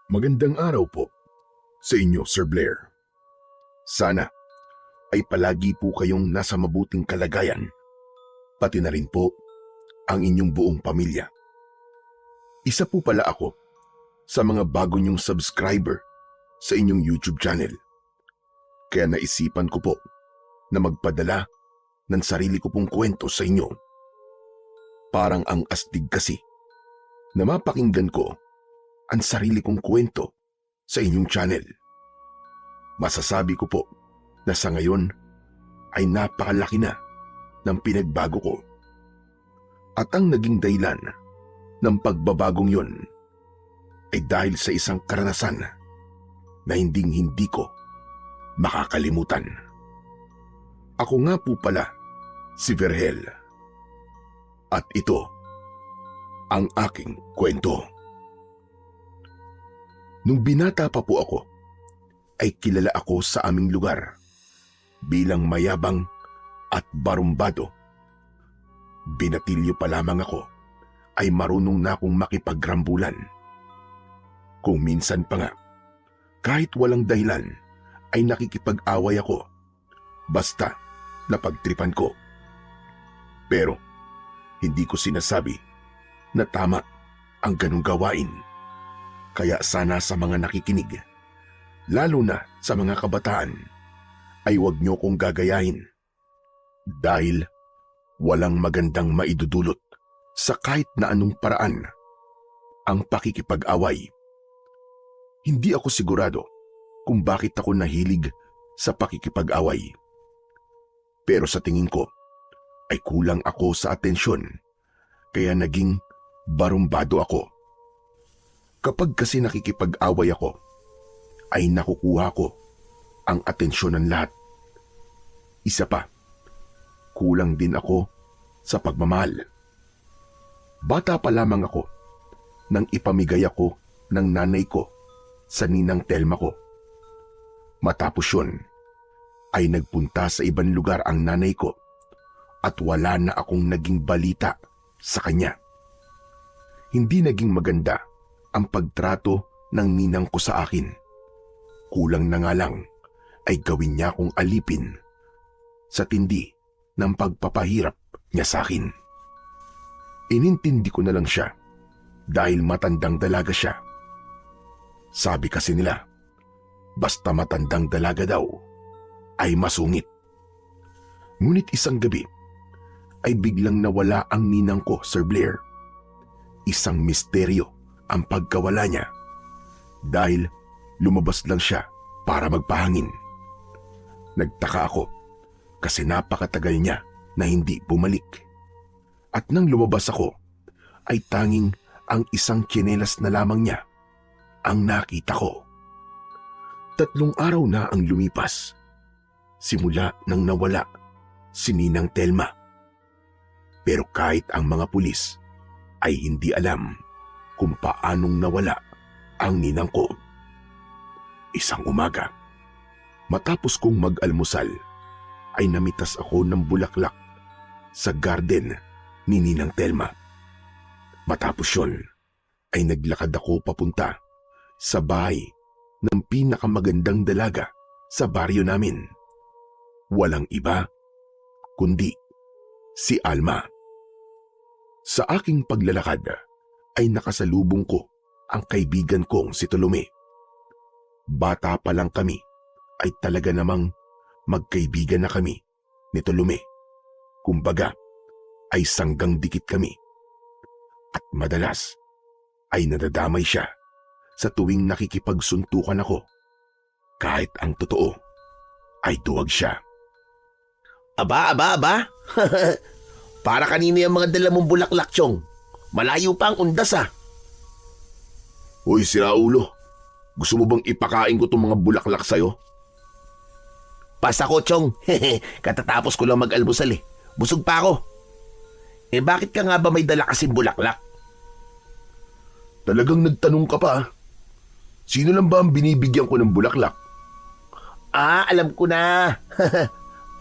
Magandang araw po sa inyo, Sir Blair. Sana ay palagi po kayong nasa mabuting kalagayan, pati na rin po ang inyong buong pamilya. Isa po pala ako sa mga bago niyong subscriber sa inyong YouTube channel. Kaya naisipan ko po na magpadala ng sarili ko pong kwento sa inyo. Parang ang astig kasi na mapakinggan ko ang sarili kong kwento sa inyong channel. Masasabi ko po na sa ngayon ay napakalaki na ng pinagbago ko. At ang naging dahilan ng pagbabagong yon ay dahil sa isang karanasan na hindi ko makakalimutan. Ako nga po pala si Vergel. At ito ang aking kwento. Nung binata pa po ako, ay kilala ako sa aming lugar bilang mayabang at barumbado. Binatilyo pa lamang ako ay marunong na akong makipagrambulan. Kung minsan pa nga, kahit walang dahilan ay nakikipag-away ako basta napagtripan ko. Pero hindi ko sinasabi na tama ang ganung gawain. Kaya sana sa mga nakikinig, lalo na sa mga kabataan, ay huwag niyo kong gagayahin. Dahil walang magandang maidudulot sa kahit na anong paraan ang pakikipag-away. Hindi ako sigurado kung bakit ako nahilig sa pakikipag-away. Pero sa tingin ko ay kulang ako sa atensyon, kaya naging barumbado ako. Kapag kasi nakikipag-away ako, ay nakukuha ko ang atensyon ng lahat. Isa pa, kulang din ako sa pagmamahal. Bata pa lamang ako nang ipamigay ako ng nanay ko sa ninang Telma ko. Matapos yun, ay nagpunta sa ibang lugar ang nanay ko at wala na akong naging balita sa kanya. Hindi naging maganda ang pagtrato ng ninang ko sa akin. Kulang na nga lang ay gawin niya akong alipin sa tindi ng pagpapahirap niya sa akin. Inintindi ko na lang siya dahil matandang dalaga siya. Sabi kasi nila, basta matandang dalaga daw ay masungit. Ngunit isang gabi ay biglang nawala ang ninang ko, Sir Blair. Isang misteryo ang pagkawala niya dahil lumabas lang siya para magpahangin. Nagtaka ako kasi napakatagal niya na hindi bumalik. At nang lumabas ako ay tanging ang isang tsinelas na lamang niya ang nakita ko. 3 araw na ang lumipas simula nang nawala si Ninang Telma. Pero kahit ang mga pulis ay hindi alam kung paanong nawala ang ninang ko. Isang umaga, matapos kong mag-almusal, ay namitas ako ng bulaklak sa garden ni Ninang Telma. Matapos yun, ay naglakad ako papunta sa bahay ng pinakamagandang dalaga sa baryo namin. Walang iba kundi si Alma. Sa aking paglalakad ay nakasalubong ko ang kaibigan kong si Tolome. Bata pa lang kami ay talaga namang magkaibigan na kami ni Tolome. Kumbaga ay sanggang dikit kami. At madalas ay nadadamay siya sa tuwing nakikipagsuntukan ako. Kahit ang totoo ay duwag siya. Aba. Para kanino yung mga dala mong bulaklak, Chong? Malayo pa ang undas, ah. Hoy, siraulo. Gusto mo bang ipakain ko itong mga bulaklak sa'yo? Pas ako, Chong. Katatapos ko lang mag-almusal eh. Busog pa ako. Eh bakit ka nga ba may dala kasing bulaklak? Talagang nagtanong ka pa. Sino lang ba ang binibigyan ko ng bulaklak? Ah, alam ko na.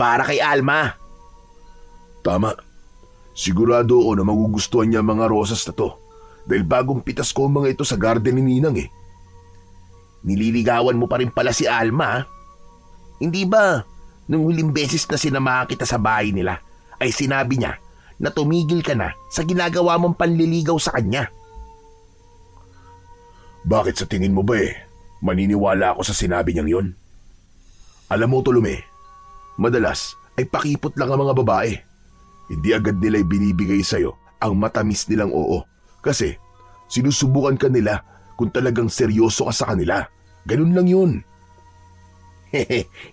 Para kay Alma. Tama. Sigurado ako na magugustuhan niya mga rosas na to dahil bagong pitas ko ang mga ito sa garden ni Ninang eh. nililigawan mo pa rin pala si Alma. Hindi ba, nung huling beses na sinamahan kita sa bahay nila, ay sinabi niya na tumigil ka na sa ginagawa mong panliligaw sa kanya? Bakit sa tingin mo ba maniniwala ako sa sinabi niyang yon? Alam mo, Tolome, madalas ay pakipot lang ang mga babae. Hindi agad nila binibigay sa'yo ang matamis nilang oo. Kasi sinusubukan ka nila kung talagang seryoso ka sa kanila. Ganun lang yun.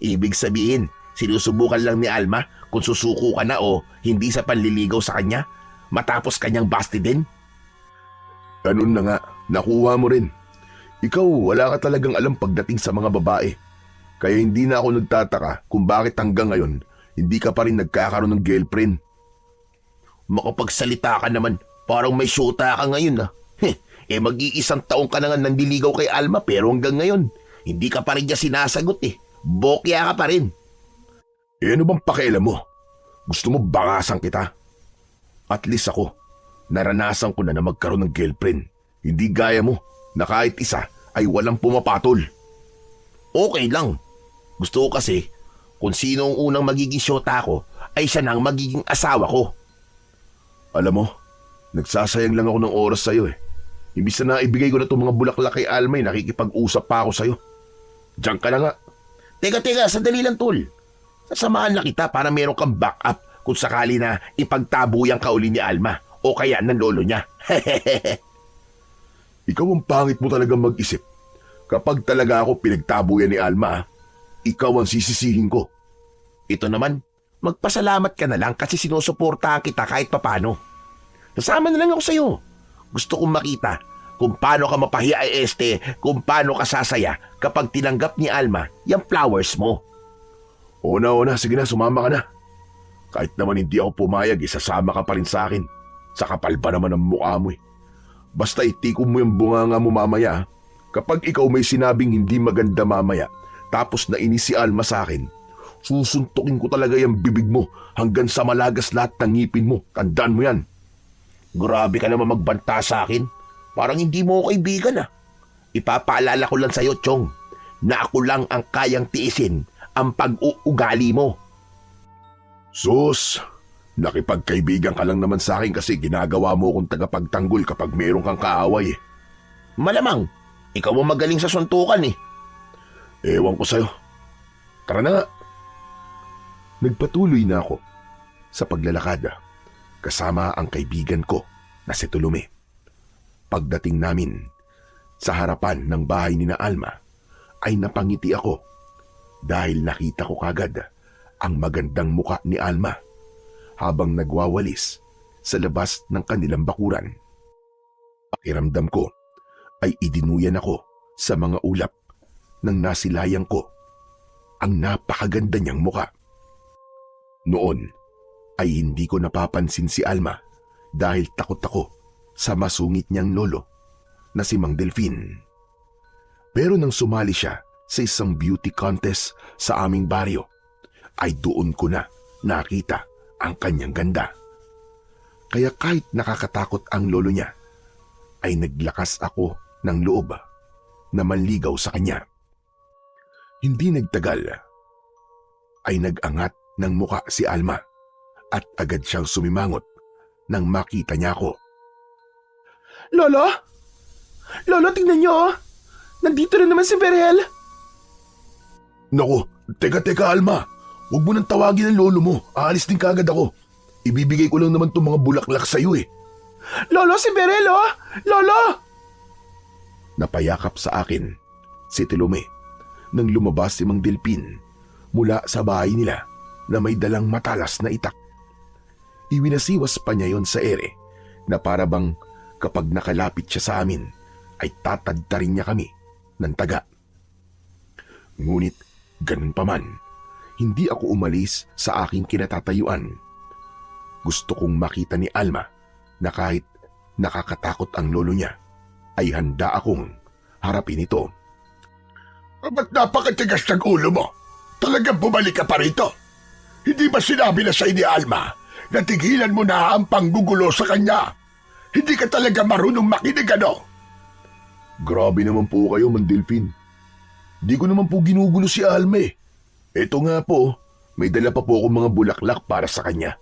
Ibig sabihin, sinusubukan lang ni Alma kung susuko ka na o hindi sa panliligaw sa kanya matapos kanyang basti din? Ganun na nga, nakuha mo rin. Ikaw, wala ka talagang alam pagdating sa mga babae. Kaya hindi na ako nagtataka kung bakit hanggang ngayon hindi ka pa rin nagkakaroon ng girlfriend. Makapagsalita ka naman, parang may syota ka ngayon ah. Mag-iisang taong ka na nga nandiligaw kay Alma pero hanggang ngayon, hindi ka pa rin niya sinasagot eh. Bokya ka pa rin. Ano bang pakialam mo? Gusto mo bangasan kita? At least ako, naranasan ko na magkaroon ng girlfriend. Hindi gaya mo na kahit isa ay walang pumapatol. Okay lang. Gusto ko kasi, kung sino ang unang magiging syota ko, ay siya na ang magiging asawa ko. Alam mo, nagsasayang lang ako ng oras sa'yo eh. Imbis na ibigay ko na itong mga bulaklak kay Alma, nakikipag-usap pa ako sa'yo. Diyan ka na nga. Teka, sandali lang tol. Sasamahan na kita para meron kang backup kung sakali na ipagtabuyang ka uli ni Alma o kaya ng lolo niya. Ikaw ang pangit mo talagang mag-isip. Kapag talaga ako pinagtabuyan ni Alma, ikaw ang sisisihin ko. Ito naman, magpasalamat ka na lang kasi sinusuportahan kita kahit papano. Nasama na lang ako sa'yo. Gusto kong makita kung paano ka mapahiya kung paano ka sasaya kapag tinanggap ni Alma yung flowers mo. Oo na, sige na, sumama ka na. Kahit naman hindi ako pumayag, isasama ka pa rin sa akin. Sa kapal pa naman ang mukha mo eh. Basta itikon mo yung bunganga mo mamaya. Kapag ikaw may sinabing hindi maganda mamaya, tapos nainis si Alma sa akin, susuntukin ko talaga yung bibig mo hanggang sa malagas lahat ng ngipin mo. Tandaan mo yan. Grabe ka naman magbanta sa akin. Parang hindi mo ako kaibigan ah. Ipapaalala ko lang sa'yo, Chong, na ako lang ang kayang tiisin ang pag-uugali mo. Sus, nakipagkaibigan ka lang naman sa akin kasi ginagawa mo akong tagapagtanggol kapag mayroon kang kaaway eh. Malamang, ikaw mo magaling sa suntukan eh. Ewan ko sa'yo. Tara na nga. Nagpatuloy na ako sa paglalakad kasama ang kaibigan ko na si Tolome. Pagdating namin sa harapan ng bahay ni na Alma ay napangiti ako dahil nakita ko kagad ang magandang muka ni Alma habang nagwawalis sa labas ng kanilang bakuran. Pakiramdam ko ay idinuyan ako sa mga ulap nang nasilayan ko ang napakaganda niyang muka. Noon ay hindi ko napapansin si Alma dahil takot ako sa masungit niyang lolo na si Mang Delfin. Pero nang sumali siya sa isang beauty contest sa aming baryo, ay doon ko na nakita ang kanyang ganda. Kaya kahit nakakatakot ang lolo niya, ay naglakas ako ng loob na manligaw sa kanya. Hindi nagtagal, ay nag-angat ng muka si Alma at agad siyang sumimangot nang makita niya ako. Lolo? Lolo, tingnan niyo oh. Nandito na naman si Berhel. Naku, teka Alma. Huwag mo nang tawagin ang lolo mo. Aalis din kagad ako. Ibibigay ko lang naman itong mga bulaklak sa'yo eh. Lolo, si Berhel oh! Lolo! Napayakap sa akin si Tolome nang lumabas si Mang Delpin mula sa bahay nila na may dalang matalas na itak. Iwinasiwas pa niya yon sa ere na para bang kapag nakalapit siya sa amin ay tatadtarin niya kami ng taga. Ngunit ganun pa man, hindi ako umalis sa aking kinatatayuan. Gusto kong makita ni Alma na kahit nakakatakot ang lolo niya, ay handa akong harapin ito. Ba't napakatigas ng ulo mo? Talagang bumalik ka pa rito? Hindi ba sinabi na sa ni Alma na tigilan mo na ang panggugulo sa kanya? Hindi ka talaga marunong makinig ano? Grabe naman po kayo, Mang Delphin. Di ko naman po ginugulo si Alma eh. Eto nga po, may dala pa po akong mga bulaklak para sa kanya.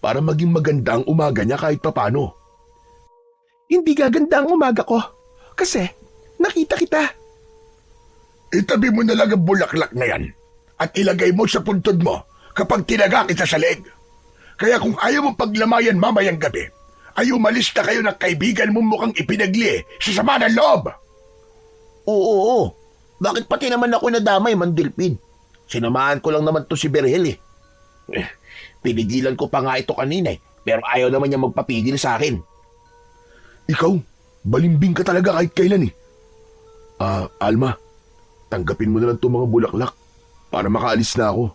Para maging maganda ang umaga niya kahit papano. Hindi gaganda ang umaga ko. Kasi, nakita kita. Itabi mo na lang ang bulaklak na yan at ilagay mo sa puntod mo kapag tinaga kita sa leeg. Kaya kung ayaw mong paglamayan mamayang gabi, ay umalis na kayo ng kaibigan mo mukhang ipinagli sa sama ng loob. Oo. Bakit pati naman ako nadamay, Mandilpin? Sinamahan ko lang naman to si Berhel eh. Pinigilan ko pa nga ito kanina eh, pero ayaw naman niya magpapigil sa akin. Ikaw, balimbing ka talaga kahit kailan eh. Alma, tanggapin mo na lang itong mga bulaklak para makaalis na ako.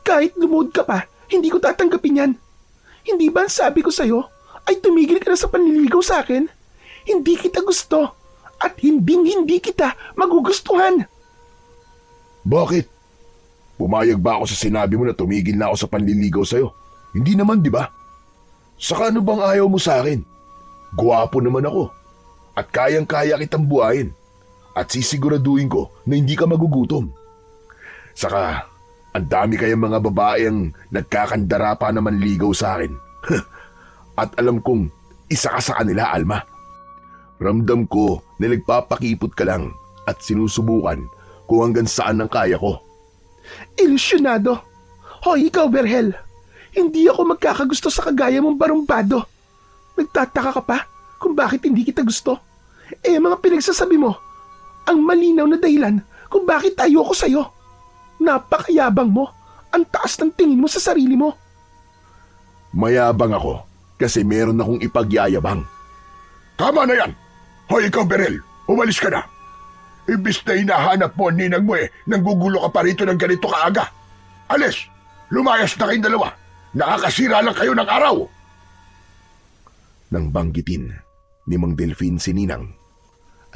Kahit lumuod ka pa, hindi ko tatanggapin yan. Hindi ba ang sabi ko sa'yo ay tumigil ka na sa panliligaw sa akin? Hindi kita gusto at hindi kita magugustuhan. Bakit? Pumayag ba ako sa sinabi mo na tumigil na ako sa panliligaw sa'yo? Hindi naman, di ba? Saka ano bang ayaw mo sa akin? Guwapo naman ako at kayang-kaya kitang buhayin at sisiguraduhin ko na hindi ka magugutom. Saka, ang dami kayang mga babae ang nagkakandara pa na manligaw sa akin. At alam kong isa ka sa kanila, Alma. Ramdam ko na nagpapakipot ka lang at sinusubukan kung hanggang saan ang kaya ko. Ilusyonado. Hoy, ikaw, Berhel. Hindi ako magkakagusto sa kagaya mong barumbado. Nagtataka ka pa kung bakit hindi kita gusto? Mga pinagsasabi mo, ang malinaw na dahilan kung bakit ayoko sa'yo. Napakayabang mo. Ang taas ng tingin mo sa sarili mo. Mayabang ako kasi meron akong ipagyayabang. Tama na yan. Hoy, ikaw, Berhel, umalis ka na. Ibis na hinahanap mo ang ninang mo nanggugulo ka pa rito ng ganito kaaga. Alis, lumayas na kayong dalawa. Nakakasira lang kayo ng araw. Nang banggitin ni Mang Delfin si Ninang,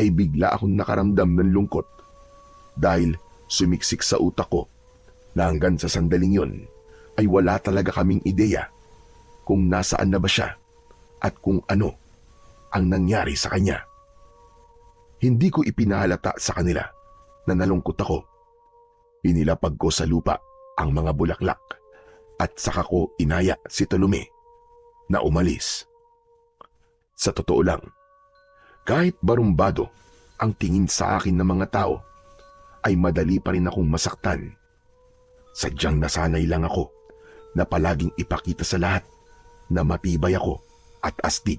ay bigla akong nakaramdam ng lungkot dahil sumiksik sa utak ko na hanggang sa sandaling yon ay wala talaga kaming ideya kung nasaan na ba siya at kung ano ang nangyari sa kanya. Hindi ko ipinahalata sa kanila na nalungkot ako. Inilapag ko sa lupa ang mga bulaklak at saka ko inaya si Tolome na umalis. Sa totoo lang, kahit barumbado ang tingin sa akin ng mga tao, ay madali pa rin akong masaktan. Sadyang nasanay lang ako na palaging ipakita sa lahat na matibay ako at astig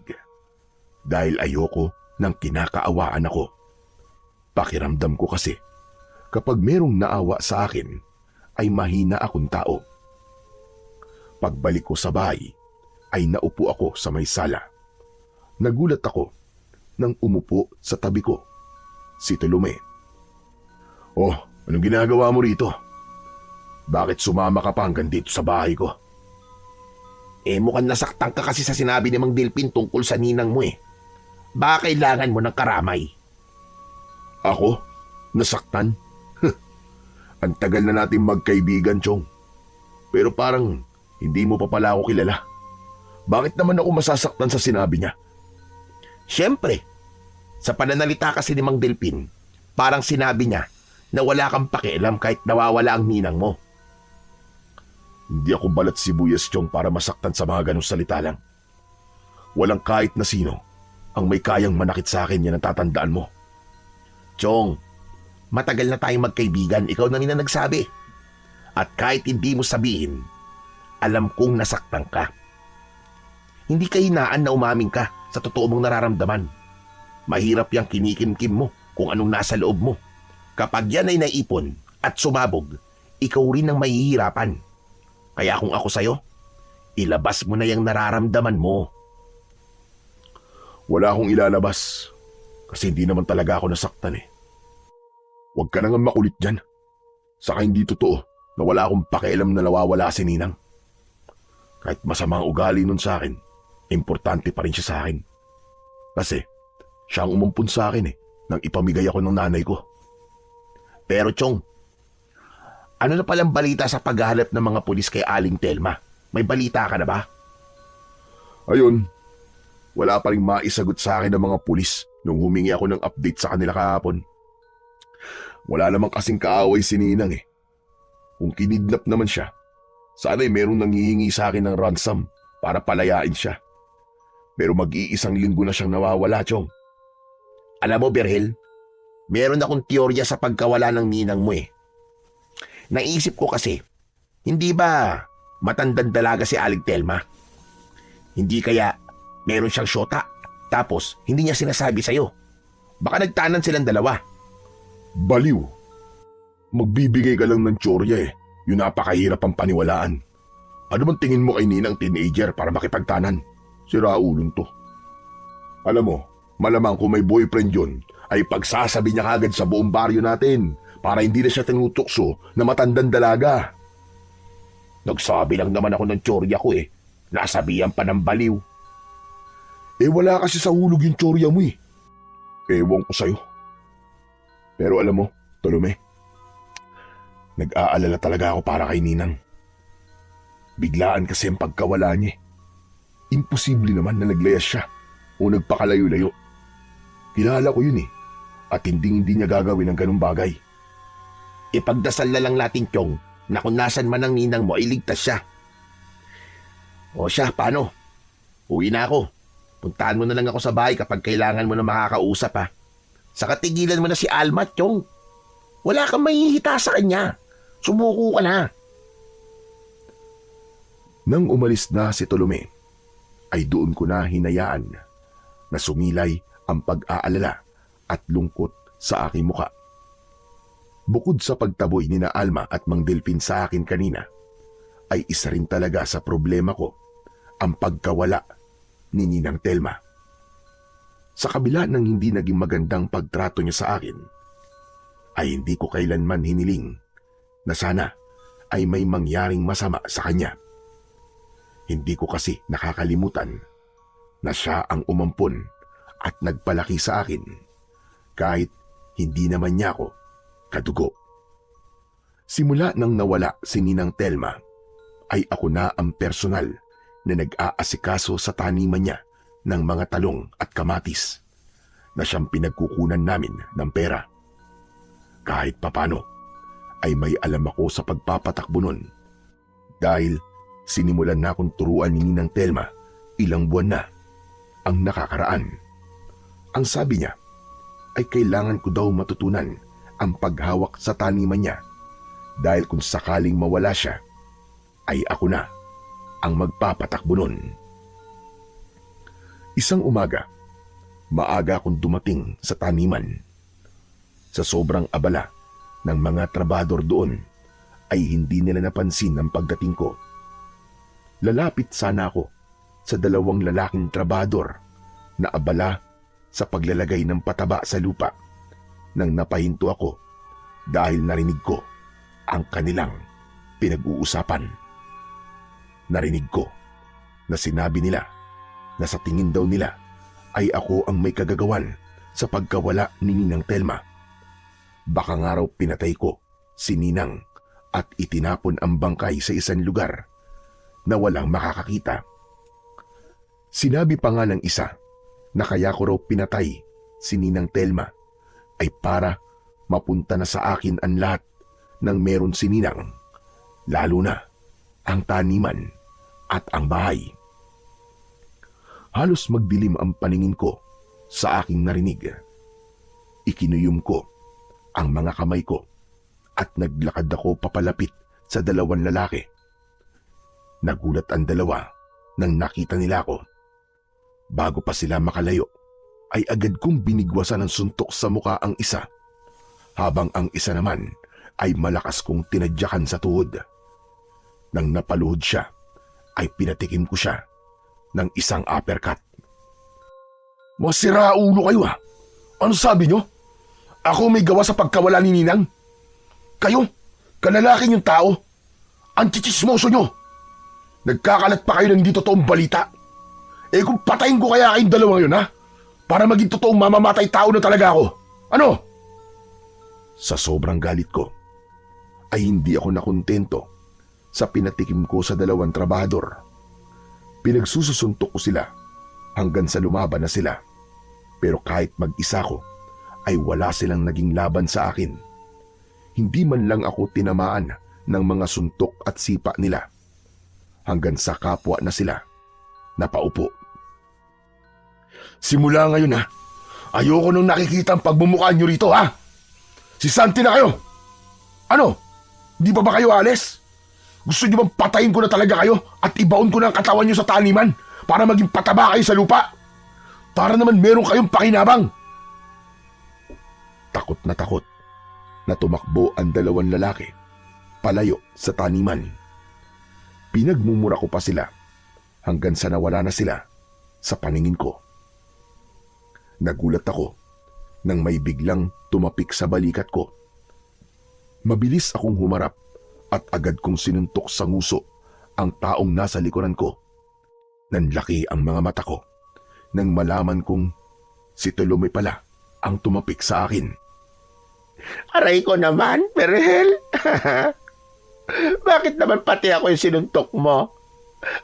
dahil ayoko ng kinakaawaan ako. Pakiramdam ko kasi kapag merong naawa sa akin ay mahina akong tao. Pagbalik ko sa bahay ay naupo ako sa may sala. Nagulat ako nang umupo sa tabi ko si Tolome. Oh, anong ginagawa mo rito? Bakit sumama ka pa hanggang dito sa bahay ko? Mukhang nasaktan ka kasi sa sinabi ni Mang Delpin tungkol sa ninang mo eh. Baka kailangan mo ng karamay. Ako? Nasaktan? Ang tagal na natin magkaibigan, Chong. Pero parang hindi mo pa pala ako kilala. Bakit naman ako masasaktan sa sinabi niya? Siyempre, sa pananalita kasi ni Mang Delpin, parang sinabi niya na wala kang pakialam kahit nawawala ang ninang mo. Hindi ako balat sibuyas, Chong, para masaktan sa mga ganong salita lang. Walang kahit na sino ang may kayang manakit sa akin, yan ang tatandaan mo. Chong, matagal na tayong magkaibigan, ikaw na rin na nagsabi. At kahit hindi mo sabihin, alam kong nasaktan ka. Hindi kahinaan na umamin ka sa totoo mong nararamdaman. Mahirap yung kinikimkim mo kung anong nasa loob mo. Kapag yan ay naipon at sumabog, ikaw rin ang mahihirapan. Kaya kung ako sa'yo, ilabas mo na yung nararamdaman mo. Wala akong ilalabas kasi hindi naman talaga ako nasaktan eh. Huwag ka nang makulit dyan. Saka hindi totoo na wala akong pakialam na nawawala si Ninang. Kahit masama ang ugali nun sa akin, importante pa rin siya sa akin. Kasi siya ang umumpun sa akin nang ipamigay ako ng nanay ko. Pero Chong, ano na palang balita sa paghahanap ng mga pulis kay Aling Telma? May balita ka na ba? Ayun, wala pa rin maisagot sa akin ng mga pulis nung humingi ako ng update sa kanila kahapon. Wala namang kasing kaaway si Ninang eh. Kung kinidnap naman siya, sana'y merong nanghihingi sa akin ng ransom para palayain siya. Pero mag-iisang linggo na siyang nawawala, Chong. Alam mo, Berhel, meron akong teorya sa pagkawala ng ninang mo eh. Naisip ko kasi, hindi ba matandang dalaga si Aling Telma? Hindi kaya meron siyang syota, tapos hindi niya sinasabi sa'yo. Baka nagtanan silang dalawa. Baliw. Magbibigay ka lang ng tsorya eh. Yung napakahirap ang paniwalaan. Ano bang tingin mo kay Ninang teenager para makipagtanan? Sira ulong to. Alam mo, malamang kung may boyfriend yun, ay pagsasabi niya kagad sa buong baryo natin para hindi na siya tinutukso na matandang dalaga. Nagsabi lang naman ako ng tsorya ko eh. Nasabihan pa ng baliw. Eh wala kasi sa hulog yung tsorya mo eh. Ewan ko sa'yo. Pero alam mo, Tolome, nag-aalala talaga ako para kay Ninang. Biglaan kasi ang pagkawala niya. Imposible naman na naglayas siya o nagpakalayo-layo. Kilala ko yun eh. At hindi niya gagawin ng ganung bagay. Ipagdasal na lang natin, Chong, na kung nasan man ang ninang mo ay ligtas siya. O siya, paano? Uwi na ako. Puntahan mo na lang ako sa bahay kapag kailangan mo na makakausap ha. Saka tigilan mo na si Alma, Chong. Wala kang mahihita sa kanya. Sumuko ka na. Nang umalis na si Tolome, ay doon ko na hinayaan na sumilay ang pag-aalala at lungkot sa aking muka. Bukod sa pagtaboy ni na Alma at Mang Delphin sa akin kanina, ay isa rin talaga sa problema ko ang pagkawala ni Ninang Telma. Sa kabila ng hindi naging magandang pagtrato niya sa akin, ay hindi ko kailanman hiniling na sana ay may mangyaring masama sa kanya. Hindi ko kasi nakakalimutan na siya ang umampon at nagpalaki sa akin kahit hindi naman niya ako kadugo. Simula nang nawala si Ninang Telma, ay ako na ang personal na nag-aasikaso sa taniman niya ng mga talong at kamatis na siyang pinagkukunan namin ng pera. Kahit papano ay may alam ako sa pagpapatakbo nun dahil sinimulan na akong turuan ni Ninang Telma ilang buwan na ang nakakaraan. Ang sabi niya ay kailangan ko daw matutunan ang paghawak sa taniman niya dahil kung sakaling mawala siya, ay ako na ang magpapatakbo nun. Isang umaga, maaga akong dumating sa taniman. Sa sobrang abala ng mga trabador doon, ay hindi nila napansin ang pagdating ko. Lalapit sana ako sa dalawang lalaking trabador na abala sa paglalagay ng pataba sa lupa nang napahinto ako dahil narinig ko ang kanilang pinag-uusapan. Narinig ko na sinabi nila na sa tingin daw nila ay ako ang may kagagawan sa pagkawala ni Ninang Telma. Baka nga raw pinatay ko si Ninang at itinapon ang bangkay sa isang lugar na walang makakakita. Sinabi pa nga ng isa na kaya ko raw pinatay si Ninang Telma ay para mapunta na sa akin ang lahat ng meron si Ninang, lalo na ang taniman at ang bahay. Halos magdilim ang paningin ko sa aking narinig. Ikinuyom ko ang mga kamay ko at naglakad ako papalapit sa dalawang lalaki. Nagulat ang dalawa nang nakita nila ako. Bago pa sila makalayo, ay agad kong binigwasan ng suntok sa muka ang isa, habang ang isa naman ay malakas kong tinadyakan sa tuhod. Nang napaluhod siya, ay pinatikim ko siya ng isang uppercut. Masira ulo kayo ha. Ano sabi nyo? Ako may gawa sa pagkawala ni Ninang? Kayo, kalalaking yung tao. Ang chichismoso nyo. Nagkakalat pa kayo ng hindi totoong balita. Eh kung patayin ko kaya kayong dalawang yun ha? Para maging totoong mamamatay tao na talaga ako. Ano? Sa sobrang galit ko, ay hindi ako nakontento sa pinatikim ko sa dalawang trabahador. Pinagsusuntok ko sila hanggang sa lumaban na sila. Pero kahit mag-isa ko, ay wala silang naging laban sa akin. Hindi man lang ako tinamaan ng mga suntok at sipa nila. Hanggang sa kapwa na sila napaupo. Simula ngayon ha, ayoko nung nakikita ang pagmumukha nyo rito ha. Si Santi na kayo. Ano? Di pa ba kayo alis? Gusto nyo bang patayin ko na talaga kayo at ibaon ko na ang katawan nyo sa taniman para maging pataba kayo sa lupa? Para naman meron kayong pakinabang. Takot na tumakbo ang dalawang lalaki palayo sa taniman. Pinagmumura ko pa sila hanggang sa nawala na sila sa paningin ko. Nagulat ako nang may biglang tumapik sa balikat ko. Mabilis akong humarap at agad kong sinuntok sa nguso ang taong nasa likuran ko. Nanlaki ang mga mata ko nang malaman kong si Tolome pala ang tumapik sa akin. Aray ko naman, Berhel. Bakit naman pati ako yung sinuntok mo?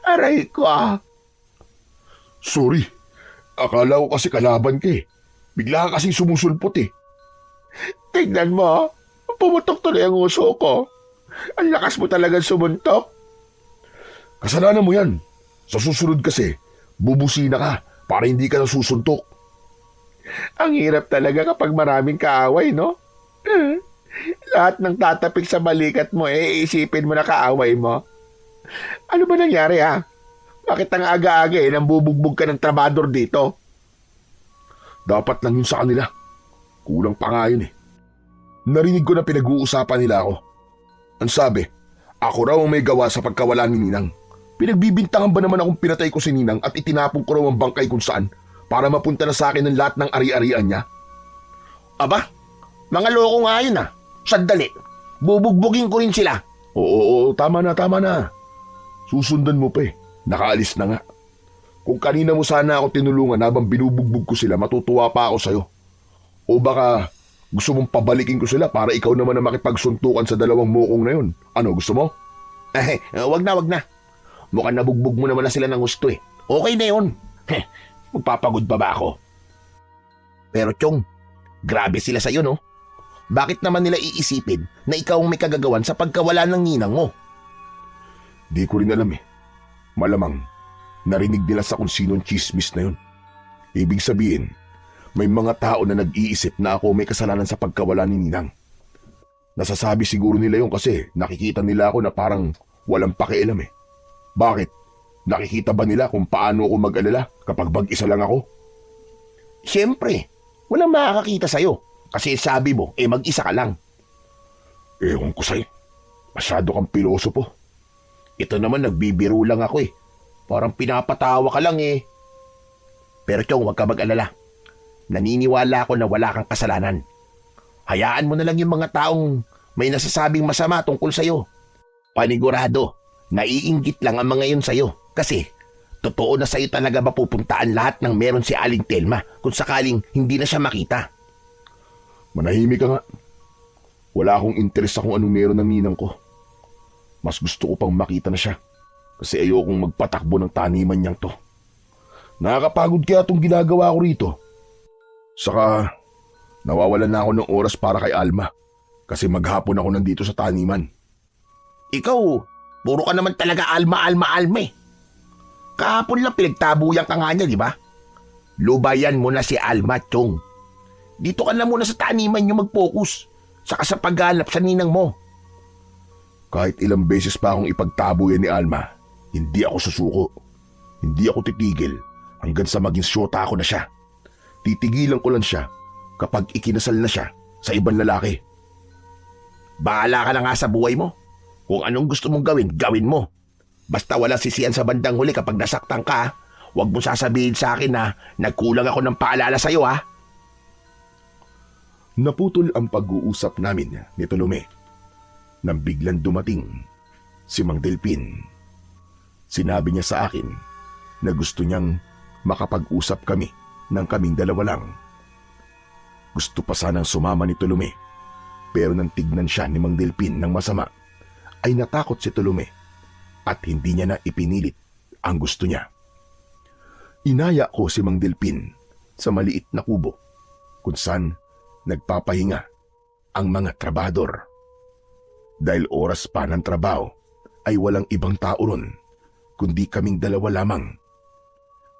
Aray ko. Sorry, akala ko kasi kalaban ka eh. Bigla ka kasing sumusulpot eh. Tignan mo, pumutok tuloy ang uso ko. Ang lakas mo talagang sumuntok. Kasalanan mo yan. Sa susunod kasi, bubusina ka para hindi ka nasusuntok. Ang hirap talaga kapag maraming kaaway, no? Lahat ng tatapik sa balikat mo, iisipin mo na kaaway mo. Ano ba nangyari, ha? Bakit ang aga-aga nang bubugbog ka ng trabador dito? Dapat lang yun sa kanila. Kulang pa nga yun eh. Narinig ko na pinag-uusapan nila ako. Ang sabi, ako raw ang may gawa sa pagkawala ni Ninang. Pinagbibintangan ba naman akong pinatay ko si Ninang at itinapon ko raw ang bangkay kung saan para mapunta na sa akin ang lahat ng ari-arian niya? Aba, mga loko nga yun, ha? Sandali, bubugbugin ko rin sila. Oo, tama na. Susundan mo pa eh. Nakaalis na nga. Kung kanina mo sana ako tinulungan habang binubugbog ko sila, matutuwa pa ako sa'yo. O baka gusto mong pabalikin ko sila para ikaw naman na makipagsuntukan sa dalawang mukong na yun. Ano, gusto mo? Wag na. Mukhang nabugbog mo naman na sila ng gusto eh. Okay na yun. Magpapagod pa ba ako? Pero Chong, grabe sila sa'yo, no? Bakit naman nila iisipin na ikaw ang may kagagawan sa pagkawala ng ninang mo? Di ko rin alam eh. Malamang, narinig nila sa kung sinong chismis na yun. Ibig sabihin, may mga tao na nag-iisip na ako may kasalanan sa pagkawala ni Ninang. Nasasabi siguro nila yun kasi nakikita nila ako na parang walang pakialam eh. Bakit? Nakikita ba nila kung paano ako mag-alala kapag mag-isa lang ako? Siyempre, walang makakakita sa'yo. Kasi sabi mo, mag-isa ka lang. Ewan ko sa'yo. Masyado kang pilosopo. Ito naman nagbibiro lang ako eh. Parang pinapatawa ka lang eh. Pero Chong, huwag ka mag-alala. Naniniwala ako na wala kang kasalanan. Hayaan mo na lang yung mga taong may nasasabing masama tungkol sa'yo. Panigurado, naiinggit lang ang mga yun sa'yo. Kasi, totoo na sa'yo talaga mapupuntaan lahat ng meron si Aling Telma kung sakaling hindi na siya makita. Manahimik ka nga. Wala akong interes sa kung anong meron ng ninang ko. Mas gusto ko pang makita na siya. Kasi ayokong magpatakbo ng taniman niyang to. Nakakapagod kaya itong ginagawa ko rito. Saka, nawawalan na ako ng oras para kay Alma. Kasi maghapon ako nandito sa taniman. Ikaw, puro ka naman talaga Alma eh. Kahapon lang pinagtabuyan ka nga niya, di ba? Lubayan mo na si Alma, Chong. Dito ka na muna sa taniman niyo mag-focus. Saka sa paghanap sa ninang mo. Kahit ilang beses pa akong ipagtabuyan ni Alma, hindi ako susuko. Hindi ako titigil hanggang sa maging syota ako na siya. Titigilan ko lang siya kapag ikinasal na siya sa ibang lalaki. Bahala ka na nga sa buhay mo. Kung anong gusto mong gawin, gawin mo. Basta walang sisiyan sa bandang huli kapag nasaktan ka. Huwag mo sasabihin sa akin na nagkulang ako ng paalala sa'yo, ha? Naputol ang pag-uusap namin ni Tolome nang biglang dumating si Mang Delpin. Sinabi niya sa akin na gusto niyang makapag-usap kami ng kaming dalawa lang. Gusto pa sanang sumama ni Tolome, pero nang tignan siya ni Mang Delpin ng masama, ay natakot si Tolome at hindi niya na ipinilit ang gusto niya. Inaya ko si Mang Delpin sa maliit na kubo kung saan Nagpapahinga ang mga trabador. Dahil oras pa ng trabaho ay walang ibang tao ron, kundi kaming dalawa lamang.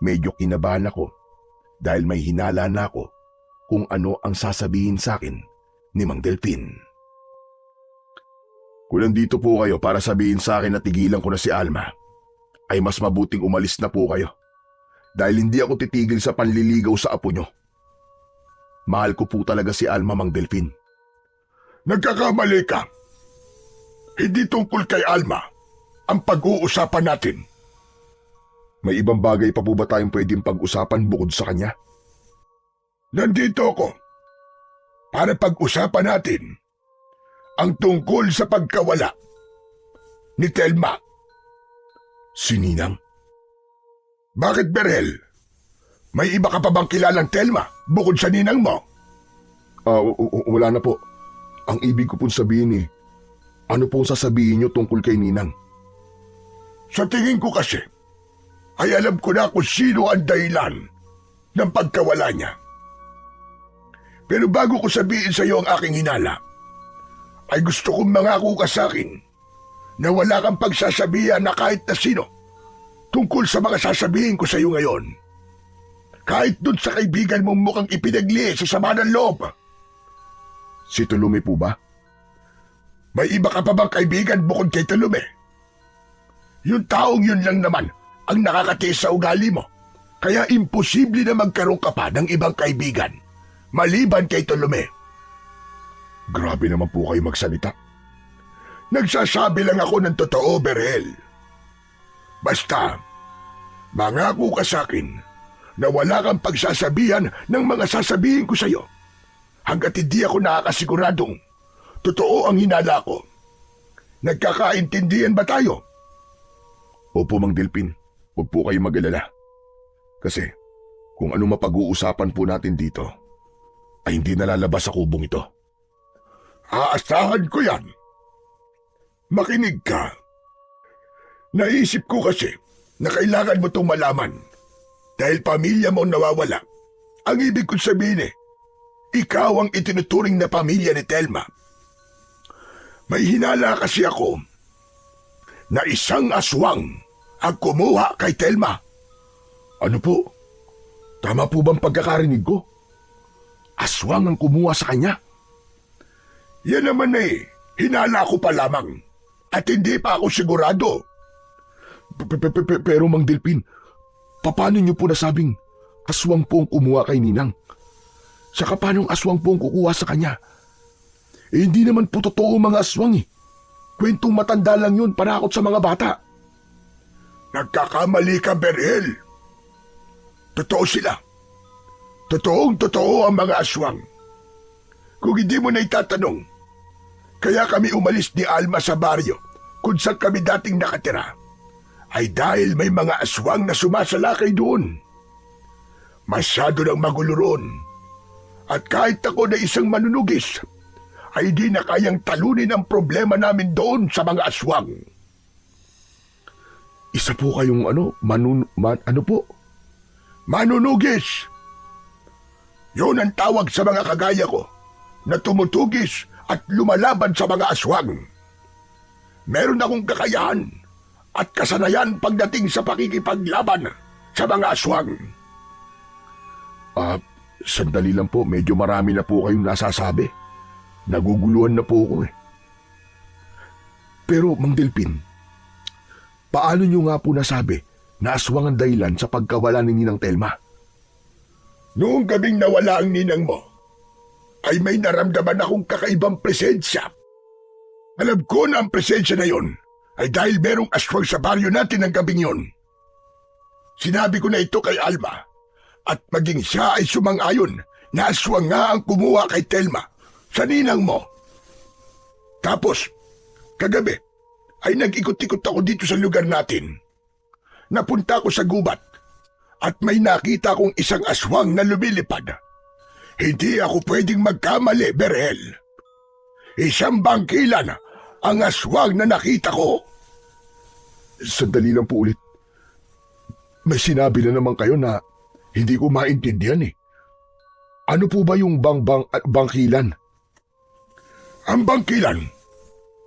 Medyo kinabahan ako dahil may hinala na ako kung ano ang sasabihin sa akin ni Mang Delpin. Kung nandito po kayo para sabihin sa akin na tigilan ko na si Alma, ay mas mabuting umalis na po kayo dahil hindi ako titigil sa panliligaw sa apo nyo. Mahal ko po talaga si Alma, Mang Delpin. Nagkakamali ka. Hindi tungkol kay Alma ang pag-uusapan natin. May ibang bagay pa po ba tayong pwedeng pag-usapan bukod sa kanya? Nandito ako para pag-usapan natin ang tungkol sa pagkawala ni Telma. Si Ninang? Bakit, Berhel? May iba ka pa bang kilalang Telma bukod sa ninang mo? Wala na po. Ang ibig ko pong sabihin ano pong sasabihin nyo tungkol kay Ninang? Sa tingin ko kasi, ay alam ko na kung sino ang dahilan ng pagkawala niya. Pero bago ko sabihin sa iyo ang aking hinala, ay gusto kong mangako ka sa akin na wala kang pagsasabihan na kahit na sino tungkol sa mga sasabihin ko sa iyo ngayon. Kahit dun sa kaibigan mong mukhang ipinagli sa sama ng loob. Si Tulume po ba? May iba ka pa bang kaibigan bukod kay Tulume? Yung taong yun lang naman ang nakakatiis sa ugali mo. Kaya imposible na magkaroon ka pa ng ibang kaibigan maliban kay Tulume. Grabe naman po kayo magsalita. Nagsasabi lang ako ng totoo, Berhel. Basta, mangako ka sa akin na wala kang pagsasabihan ng mga sasabihin ko sa iyo hanggat hindi ako nakakasiguradong totoo ang hinala ko. Nagkakaintindihan ba tayo? Opo, Mang Delpin. Huwag po kayo mag-alala. Kasi kung ano mapag-uusapan po natin dito, ay hindi nalalabas sa kubong ito. Aasahan ko yan. Makinig ka. Naisip ko kasi na kailangan mo itong malaman dahil pamilya mo nawawala. Ang ibig kong sabihin ikaw ang itinuturing na pamilya ni Telma. May hinala kasi ako na isang aswang ang kumuha kay Telma. Ano po? Tama po bang pagkakarinig ko? Aswang ang kumuha sa kanya? Yan naman hinala ko pa lamang at hindi pa ako sigurado. Pero Mang Delpin, paano niyo po nasabing aswang po ang kumuha kay Ninang? Saka paanong aswang po ang kukuha sa kanya? Hindi naman po totoo mga aswang Kwentong matanda lang yun, panakot sa mga bata. Nagkakamali ka, Berhel. Totoo sila. Totoong-totoo ang mga aswang. Kung hindi mo na itatanong, kaya kami umalis ni Alma sa baryo kung saan kami dating nakatira, ay dahil may mga aswang na sumasalakay doon. Masyado nang magulo roon. At kahit ako na isang manunugis, ay di na kayang talunin ang problema namin doon sa mga aswang. Isa po kayong ano po? Manunugis! Yun ang tawag sa mga kagaya ko na tumutugis at lumalaban sa mga aswang. Meron akong kakayahan at kasanayan pagdating sa pakikipaglaban sa mga aswang. Sandali lang po, medyo marami na po kayong nasasabi. Naguguluhan na po ako Pero Mang Delpin, paano nyo nga po nasabi na aswang ang dahilan sa pagkawala ni Ninang Telma? Noong gabing nawala ang ninang mo, ay may naramdaman akong kakaibang presensya. Alam ko na ang presensya na yon ay dahil merong aswang sa baryo natin ang gabing yon. Sinabi ko na ito kay Alma at maging siya ay sumang-ayon na aswang nga ang kumuha kay Telma sa ninang mo. Tapos, kagabi ay nag-ikot-ikot ako dito sa lugar natin. Napunta ako sa gubat at may nakita kong isang aswang na lumilipad. Hindi ako pwedeng magkamali, Berhel. Isang bangkilan ang aswang na nakita ko. Sandali lang po ulit. May sinabi na naman kayo na hindi ko maintindihan Ano po ba yung bangkilan? Ang bangkilan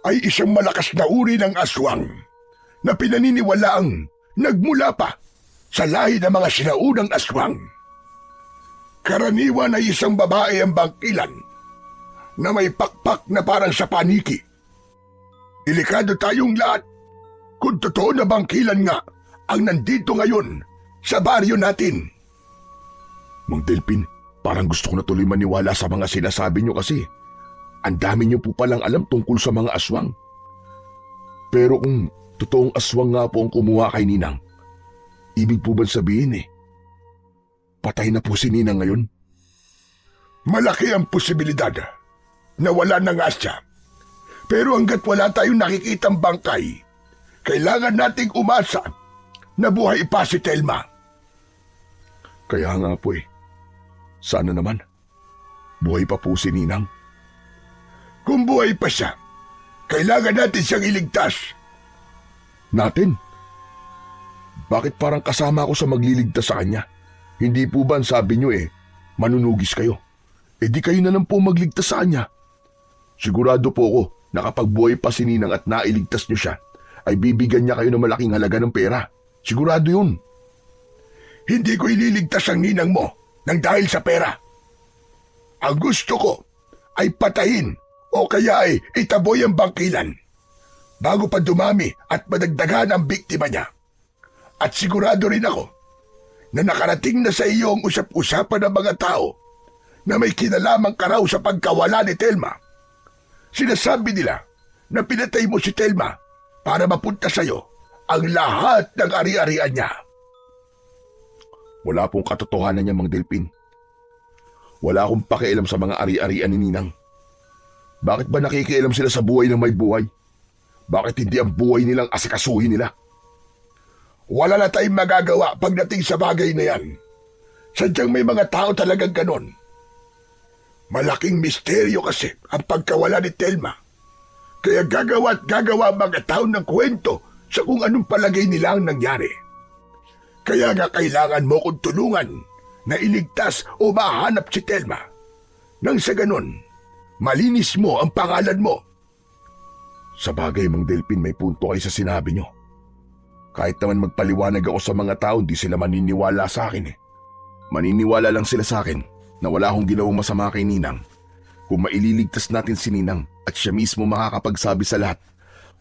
ay isang malakas na uri ng aswang na pinaniniwalaang nagmula pa sa lahi ng mga sinaunang aswang. Karaniwan ay isang babae ang bangkilan na may pakpak na parang sa paniki. Delikado tayong lahat kung totoo na bangkilan nga ang nandito ngayon sa baryo natin. Mang Delpin, parang gusto ko na tuloy maniwala sa mga sinasabi niyo kasi ang dami niyo po palang alam tungkol sa mga aswang. Pero kung totoong aswang nga po ang kumuha kay Ninang, ibig po ba sabihin patay na po si Ninang ngayon? Malaki ang posibilidad na wala na nga siya. Pero hanggat wala tayong nakikitang bangkay, kailangan nating umasa na buhay pa si Telma. Kaya nga po sana naman, buhay pa po si Ninang. Kung buhay pa siya, kailangan natin siyang iligtas. Natin? Bakit parang kasama ako sa magliligtas sa kanya? Hindi po ba ang sabi niyo manunugis kayo? Di kayo na lang po magligtas sa kanya. Sigurado po ako na kapag buhay pa si Ninang at nailigtas niyo siya, ay bibigyan niya kayo ng malaking halaga ng pera. Sigurado yun. Hindi ko ililigtas ang ninang mo nang dahil sa pera. Ang gusto ko ay patayin o kaya ay itaboy ang bangkilan bago pa dumami at madagdagan ang biktima niya. At sigurado rin ako na nakarating na sa iyo ang usap-usapan ng mga tao na may kinalaman ka raw sa pagkawala ni Telma. Sinasabi nila na pinatay mo si Telma para mapunta sa iyo ang lahat ng ari-arian niya. Wala pong katotohanan niya, Mang Delpin. Wala akong pakialam sa mga ari-arian ni Ninang. Bakit ba nakikialam sila sa buhay ng may buhay? Bakit hindi ang buhay nilang asikasuhin nila? Wala na tayong magagawa pagdating sa bagay na yan. Sadyang may mga tao talagang ganon. Malaking misteryo kasi ang pagkawala ni Telma. Kaya gagawa at gagawa ang mga tao ng kwento sa kung anong palagay nila ang nangyari. Kaya nga kailangan mo kong tulungan na iligtas o mahanap si Telma. Nang sa ganon, malinis mo ang pangalan mo. Sa bagay, Mang Delpin, may punto kayo sa sinabi niyo. Kahit naman magpaliwanag ako sa mga tao, hindi sila maniniwala sa akin Maniniwala lang sila sa akin na wala akong ginawang masama kay Ninang. Kung maililigtas natin si Ninang at siya mismo makakapagsabi sa lahat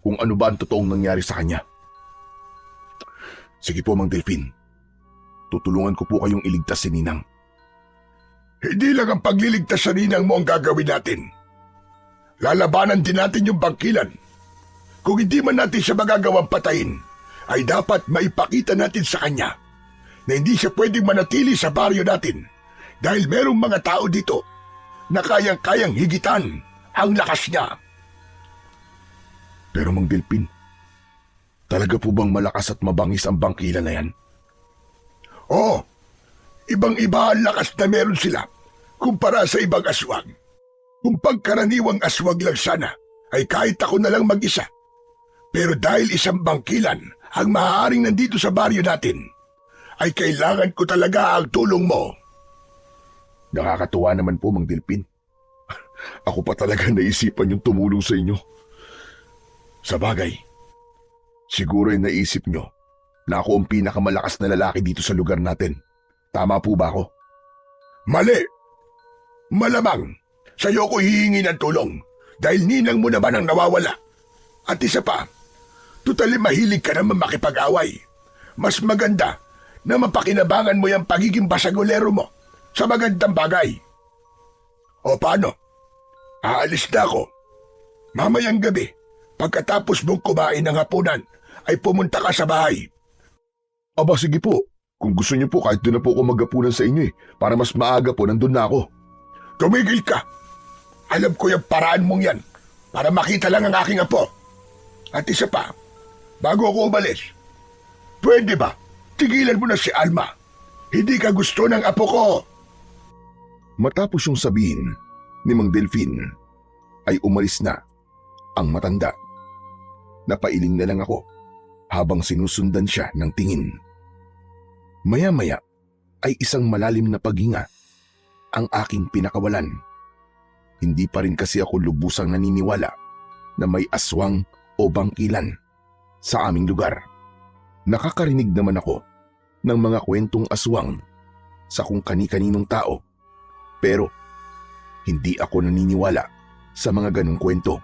kung ano ba ang totoong nangyari sa kanya. Sige po, Mang Delpin. Tutulungan ko po kayong iligtas si Ninang. Hindi lang ang pagliligtas sa ninang mo ang gagawin natin. Lalabanan din natin yung bangkilan. Kung hindi man natin siya magagawang patayin, ay dapat maipakita natin sa kanya na hindi siya pwedeng manatili sa baryo natin dahil merong mga tao dito na kayang-kayang higitan ang lakas niya. Pero Mang Delpin, talaga po bang malakas at mabangis ang bangkilan na yan? Oo, ibang-iba ang lakas na meron sila kumpara sa ibang aswang. Kung pagkaraniwang aswang lang sana, ay kahit ako na lang mag-isa. Pero dahil isang bangkilan ang maaaring nandito sa baryo natin, ay kailangan ko talaga ang tulong mo. Nakakatuwa naman po, Mang Delpin. Ako pa talaga naisipan yung tumulong sa inyo. Sa bagay, siguro ay naisip nyo na ako ang pinakamalakas na lalaki dito sa lugar natin. Tama po ba ako? Mali! Malamang, sa'yo ko hihingi ng tulong dahil ninang mo naman ang nawawala. At isa pa, tutali mahilig ka naman makipag-away. Mas maganda na mapakinabangan mo yung pagiging basagolero mo sa magandang bagay. O paano? Aalis na ako. Mamayang gabi, pagkatapos mong kumain ng hapunan, ay pumunta ka sa bahay. Aba, sige po. Kung gusto niyo po, kahit doon na po ako maghapunan sa inyo para mas maaga po, nandun na ako. Tumigil ka. Alam ko yung paraan mong yan para makita lang ang aking apo. At isa pa, bago ako umalis, pwede ba tigilan mo na si Alma? Hindi ka gusto ng apo ko. Matapos yung sabihin ni Mang Delpin, ay umalis na ang matanda. Napailing na lang ako habang sinusundan siya ng tingin. Maya-maya ay isang malalim na paghinga ang aking pinakawalan. Hindi pa rin kasi ako lubusang naniniwala na may aswang o bangkilan sa aming lugar. Nakakarinig naman ako ng mga kwentong aswang sa kung kani-kaninong tao, pero hindi ako naniniwala sa mga ganong kwento.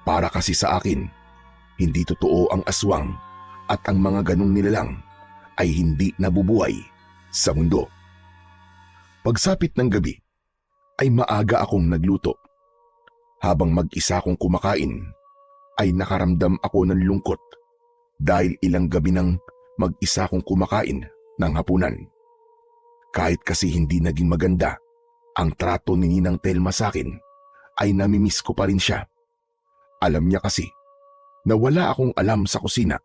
Para kasi sa akin, hindi totoo ang aswang at ang mga ganong nilalang ay hindi nabubuhay sa mundo. Pagsapit ng gabi, ay maaga akong nagluto. Habang mag-isa akong kumakain, ay nakaramdam ako ng lungkot dahil ilang gabi nang mag-isa akong kumakain ng hapunan. Kahit kasi hindi naging maganda ang trato ni Ninang Telma sa akin, ay namimiss ko pa rin siya. Alam niya kasi na wala akong alam sa kusina,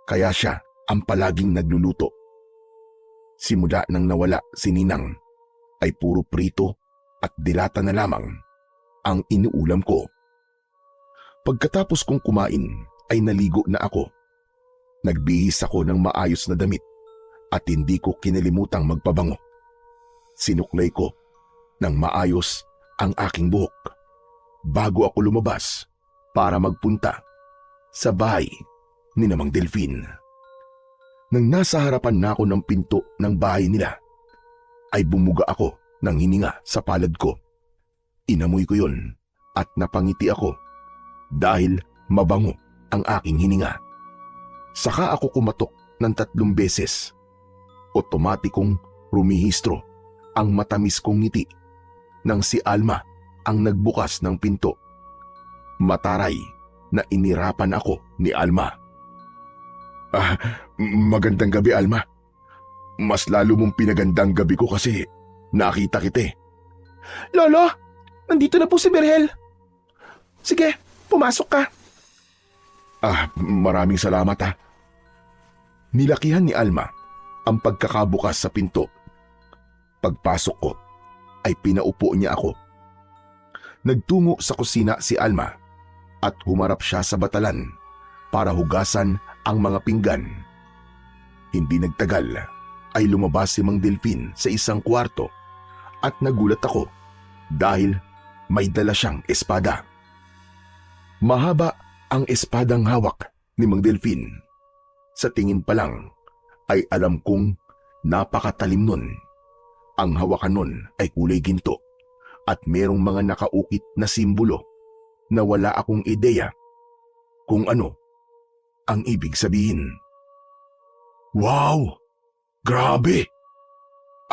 kaya siya ang palaging nagluluto. Simula nang nawala si Ninang, ay puro prito at dilata na lamang ang inuulam ko. Pagkatapos kong kumain ay naligo na ako. Nagbihis ako ng maayos na damit at hindi ko kinalimutang magpabango. Sinuklay ko ng maayos ang aking buhok bago ako lumabas para magpunta sa bahay ni Namang Delfin. Nang nasa harapan na ako ng pinto ng bahay nila, ay bumuga ako ng hininga sa palad ko. Inamoy ko yun at napangiti ako dahil mabango ang aking hininga. Saka ako kumatok ng 3 beses. Otomatikong rumihistro ang matamis kong ngiti nang si Alma ang nagbukas ng pinto. Mataray na inirapan ako ni Alma. Magandang gabi, Alma. Mas lalo mong pinagandang gabi ko kasi nakita kita. Lolo, nandito na po si Berhel. Sige, pumasok ka. Maraming salamat ha. Nilakihan ni Alma ang pagkakabukas sa pinto. Pagpasok ko ay pinaupo niya ako. Nagtungo sa kusina si Alma at humarap siya sa batalan para hugasan ang mga pinggan. Hindi nagtagal ay lumabas si Mang Delfin sa isang kwarto at nagulat ako dahil may dala siyang espada. Mahaba ang espadang hawak ni Mang Delfin. Sa tingin pa lang ay alam kong napakatalim nun. Ang hawakan nun ay kulay ginto at merong mga nakaukit na simbolo na wala akong ideya kung ano ang ibig sabihin. Wow! Grabe!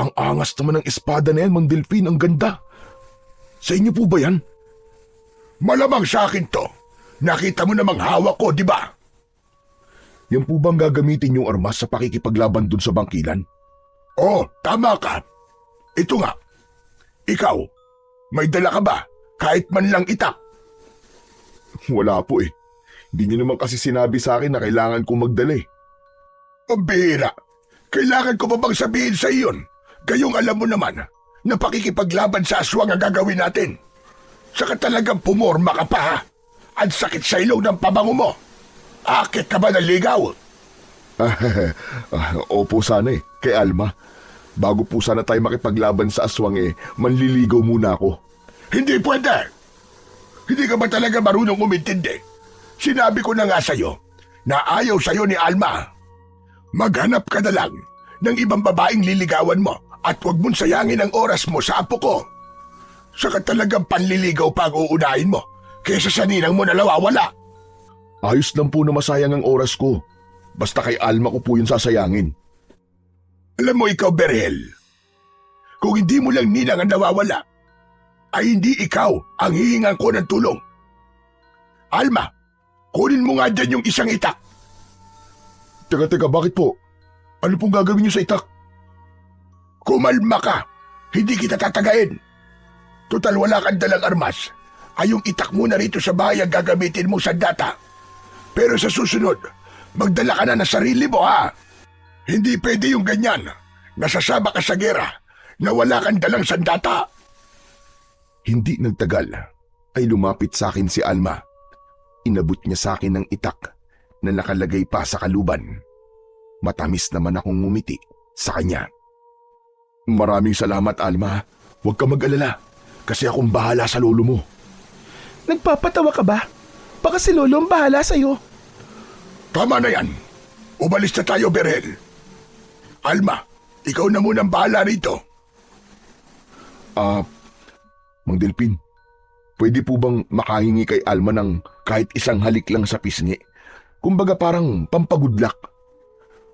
Ang angas naman ng espada na yan, Mang Delfin, ang ganda. Sa inyo po ba yan? Malamang sa akin to. Nakita mo namang hawak ko, di ba? Yan po bang gagamitin yung armas sa pakikipaglaban dun sa bangkilan? Oh, tama ka. Ito nga. Ikaw, may dala ka ba? Kahit man lang itak. Wala po eh. Hindi niyo naman kasi sinabi sa akin na kailangan kong magdala eh. Ang bihira. Kailangan ko ba bang sabihin sa iyon? Gayong alam mo naman na pakikipaglaban sa aswang ang gagawin natin. Saka talagang pumorma ka pa ha. Ang sakit sa ilong ng pabango mo. Akit ka ba ng ligaw? Opo sana eh, kay Alma. Bago po sana tayo makipaglaban sa aswang eh, manliligaw muna ako. Hindi pwede. Hindi ka ba talaga marunong umintindi? Sinabi ko na nga sa'yo na ayaw sa'yo ni Alma. Maghanap ka na lang ng ibang babaeng liligawan mo at huwag mong sayangin ang oras mo sa apo ko. Saka talagang panliligaw pa ang uunahin mo kaysa sa ninang mo na nawawala. Ayos lang po na masayang ang oras ko. Basta kay Alma ko po yun sasayangin. Alam mo ikaw, Berhel, kung hindi mo lang ninang ang nawawala, ay hindi ikaw ang hihingan ko ng tulong. Alma, kunin mo nga dyan yung isang itak. Teka, bakit po? Ano pong gagawin niyo sa itak? Kumalma ka, hindi kita tatagain. Total wala kang dalang armas, ay yung itak mo na rito sa bahay ang gagamitin mo sa data. Pero sa susunod, magdala ka na ng sarili mo ha. Hindi pwede yung ganyan. Nasasama ka sa gera na wala kang dalang sandata. Hindi nagtagal ay lumapit sa akin si Alma. Inabot niya sa akin ng itak na nakalagay pa sa kaluban. Matamis naman akong ngumiti sa kanya. Maraming salamat, Alma. Huwag ka mag-alala kasi akong bahala sa lolo mo. Nagpapatawa ka ba? Baka si Lolo ang bahala sa'yo. Tama na yan. Umalis na tayo, Berhel. Alma, ikaw na munang bahala rito. Mang Delpin, pwede po bang makahingi kay Alma ng kahit isang halik lang sa pisngi? Kumbaga parang pampagudlak.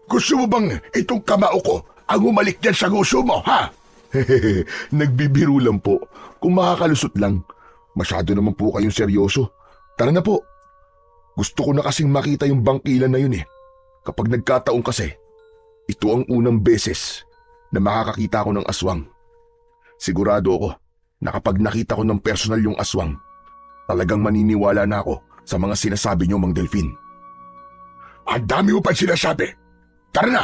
Gusto mo bang itong kamao ko ang umalik dyan sa gusto mo, ha? Hehehe, nagbibiro lang po. Kung makakalusot lang, masyado naman po kayong seryoso. Tara na po. Gusto ko na kasing makita yung bangkilan na yun eh. Kapag nagkataon kasi, ito ang unang beses na makakakita ko ng aswang. Sigurado ako na kapag nakita ko ng personal yung aswang, talagang maniniwala na ako sa mga sinasabi niyo, Mang Delphin. Ang dami mo pa sinasabi. Tara na!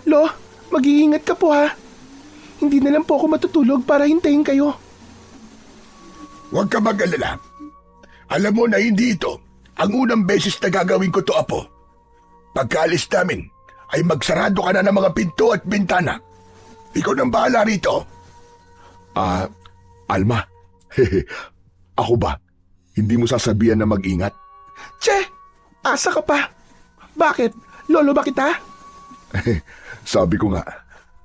Lo, mag-iingat ka po ha. Hindi na lang po ako matutulog para hintayin kayo. Huwag ka mag-alala. Alam mo na hindi ito ang unang beses na gagawin ko to, Apo. Pagkaalis namin, ay magsarado ka na ng mga pinto at bintana. Ikaw nang bahala rito. Alma, ako ba? Hindi mo sasabihan na mag-ingat? Che, asa ka pa? Bakit? Lolo ba kita? Sabi ko nga,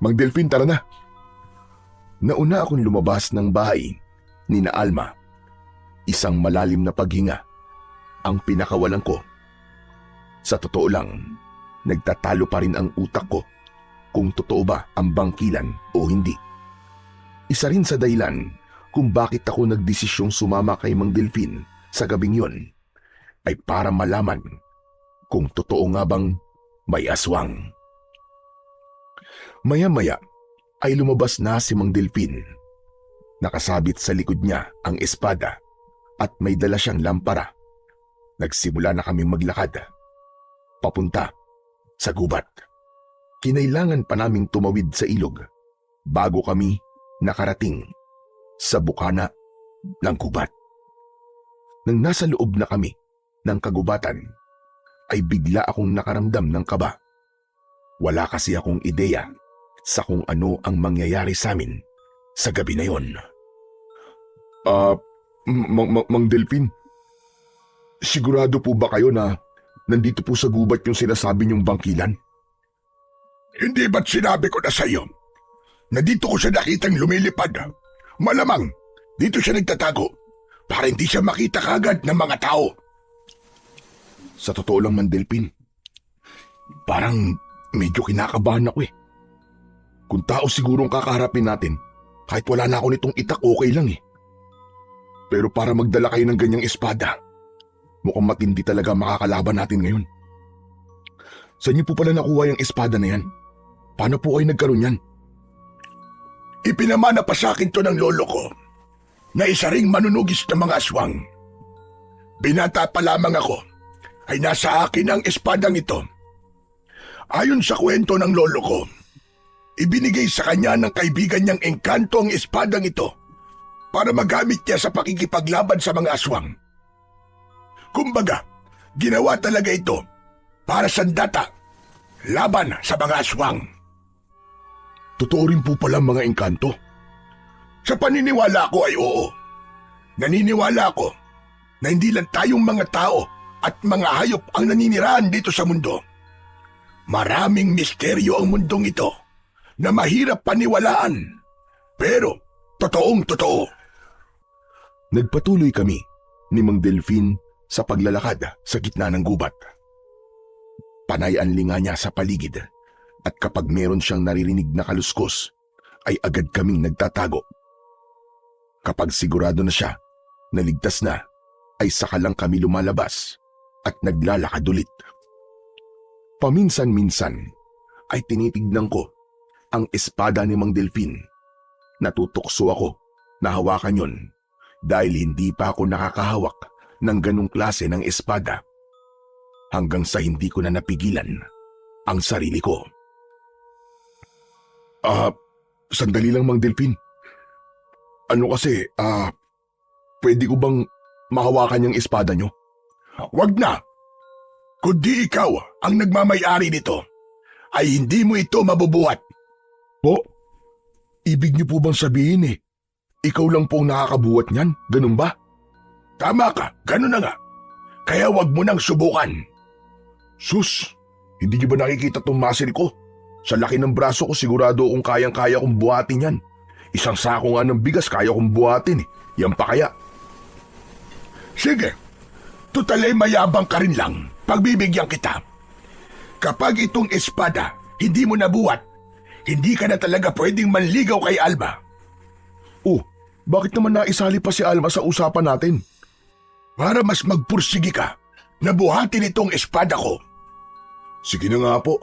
Mang Delphin, tara na. Nauna akong lumabas ng bahay ni na Alma. Isang malalim na paghinga ang pinakawalan ko. Sa totoo lang, nagtatalo pa rin ang utak ko kung totoo ba ang bangkilan o hindi. Isa rin sa dahilan kung bakit ako nagdesisyong sumama kay Mang Delphin sa gabing yon ay para malaman kung totoo nga bang may aswang. Maya-maya ay lumabas na si Mang Delphin. Nakasabit sa likod niya ang espada at may dala siyang lampara. Nagsimula na kaming maglakad papunta sa gubat. Kinailangan pa naming tumawid sa ilog bago kami nakarating sa bukana ng gubat. Nang nasa loob na kami ng kagubatan, ay bigla akong nakaramdam ng kaba. Wala kasi akong ideya sa kung ano ang mangyayari sa amin sa gabi na yon. Mang Delphin, sigurado po ba kayo na nandito po sa gubat yung sinasabi niyong bangkilan? Hindi ba't sinabi ko na sa iyo na dito ko siya nakitang lumilipad? Malamang dito siya nagtatago para hindi siya makita kagad ng mga tao. Sa totoo lang, Mang Delphin, parang medyo kinakabahan ako eh. Kung tao sigurong kakaharapin natin, kahit wala na ako nitong itak, okay lang eh. Pero para magdala kayo ng ganyang espada, mukhang matindi talaga makakalaban natin ngayon. Saan niyo po pala nakuha yung espada na yan? Paano po kayo nagkaroon yan? Ipinamana pa sa akin to ng lolo ko na isa ring manunugis ng mga aswang. Binata pa lamang ako ay nasa akin ang espadang ito. Ayon sa kwento ng lolo ko, ibinigay sa kanya ng kaibigan niyang engkanto ang espadang ito para magamit niya sa pakikipaglaban sa mga aswang. Kumbaga, ginawa talaga ito para sandata laban sa mga aswang. Totoo rin po pala mga engkanto. Sa paniniwala ko ay oo. Naniniwala ako na hindi lang tayong mga tao at mga hayop ang naninirahan dito sa mundo. Maraming misteryo ang mundong ito na mahirap paniwalaan, pero totoong totoo. Nagpatuloy kami ni Mang Delphin sa paglalakad sa gitna ng gubat. Panay ang linga niya sa paligid at kapag meron siyang naririnig na kaluskos, ay agad kaming nagtatago. Kapag sigurado na siya, naligtas na, ay saka lang kami lumalabas at naglalakad ulit. Paminsan-minsan ay tinitignan ko ang espada ni Mang Delphin. Natutokso ako na hawakan yon dahil hindi pa ako nakakahawak ng ganong klase ng espada. Hanggang sa hindi ko na napigilan ang sarili ko. Sandali lang, Mang Delphin. Ano kasi, pwede ko bang mahawakan yung espada nyo? Wag na! Kundi ikaw ang nagmamay-ari nito, ay hindi mo ito mabubuhat. Po, ibig niyo po bang sabihin ikaw lang po ang nakakabuhat niyan? Ganun ba? Tama ka, ganun na nga. Kaya wag mo nang subukan. Sus, hindi niyo ba nakikita tong muscle ko? Sa laki ng braso ko sigurado kung kayang-kaya kong buhatin yan. Isang sako nga ng bigas kaya kong buhatin Yan pa kaya? Sige, tutalay mayabang ka rin lang. Pagbibigyan kita. Kapag itong espada hindi mo nabuhat, hindi ka na talaga pwedeng manligaw kay Alma. Oh, bakit naman naisali pa si Alma sa usapan natin? Para mas magpursige ka, nabuhatin itong espada ko. Sige na nga po.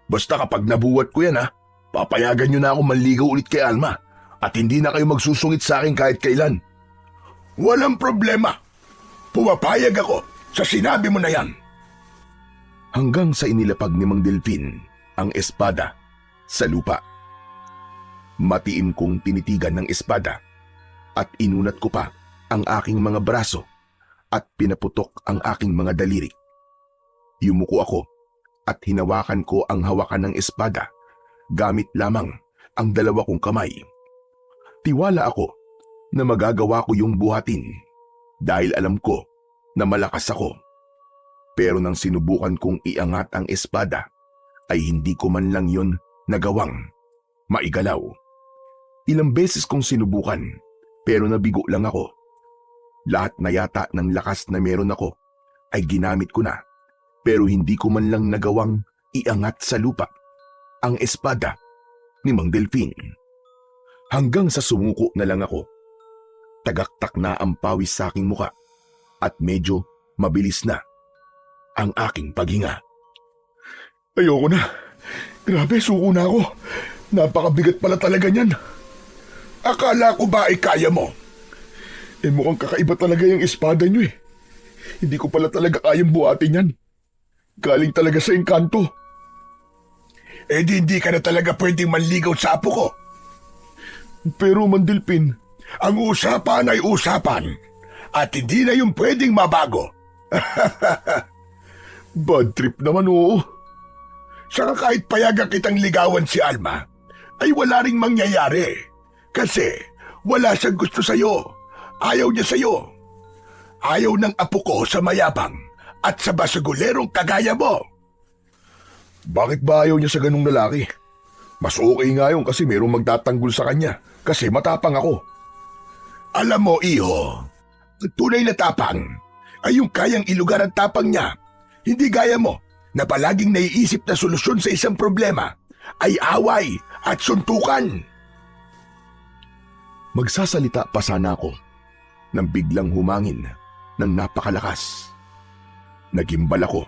Basta kapag nabuhat ko yan papayagan nyo na ako manligaw ulit kay Alma at hindi na kayo magsusungit sa akin kahit kailan. Walang problema. Pumapayag ako sa sinabi mo na yan. Hanggang sa inilapag ni Mang Delfin ang espada sa lupa. Matiim kong tinitigan ng espada at inunat ko pa ang aking mga braso at pinaputok ang aking mga daliri. Yumuko ako at hinawakan ko ang hawakan ng espada gamit lamang ang dalawa kong kamay. Tiwala ako na magagawa ko yung buhatin dahil alam ko na malakas ako. Pero nang sinubukan kong iangat ang espada ay hindi ko man lang yon nagawang maigalaw. Ilang beses kong sinubukan pero nabigo lang ako. Lahat na yata ng lakas na meron ako ay ginamit ko na pero hindi ko man lang nagawang iangat sa lupa ang espada ni Mang Delfin. Hanggang sa sumuko na lang ako. Tagaktak na ang pawis sa aking muka at medyo mabilis na ang aking paghinga. Ayoko na. Grabe, suko na ako. Napakabigat pala talaga niyan. Akala ko ba ay kaya mo? Mukhang kakaiba talaga yung espada nyo Hindi ko pala talaga kayang buhatin yan. Galing talaga sa engkanto. Di hindi ka na talaga pwedeng manligaw sa apo ko. Pero Mang Delfin, ang usapan ay usapan at hindi na yung pwedeng mabago. bad trip naman oo. Saka kahit payagan kitang ligawan si Alma, ay wala ring mangyayari. Kasi wala siyang gusto sa'yo. Ayaw niya sa'yo. Ayaw ng apo ko sa mayabang at sa basagulerong kagaya mo. Bakit ba ayaw niya sa ganung lalaki? Mas okay nga yun kasi mayroong magtatanggol sa kanya kasi matapang ako. Alam mo, iho, ang tunay na tapang ay yung kayang ilugar ang tapang niya. Hindi gaya mo na palaging naiisip na solusyon sa isang problema ay away at suntukan. Magsasalita pa sana ako nang biglang humangin ng napakalakas. Nagimbal ako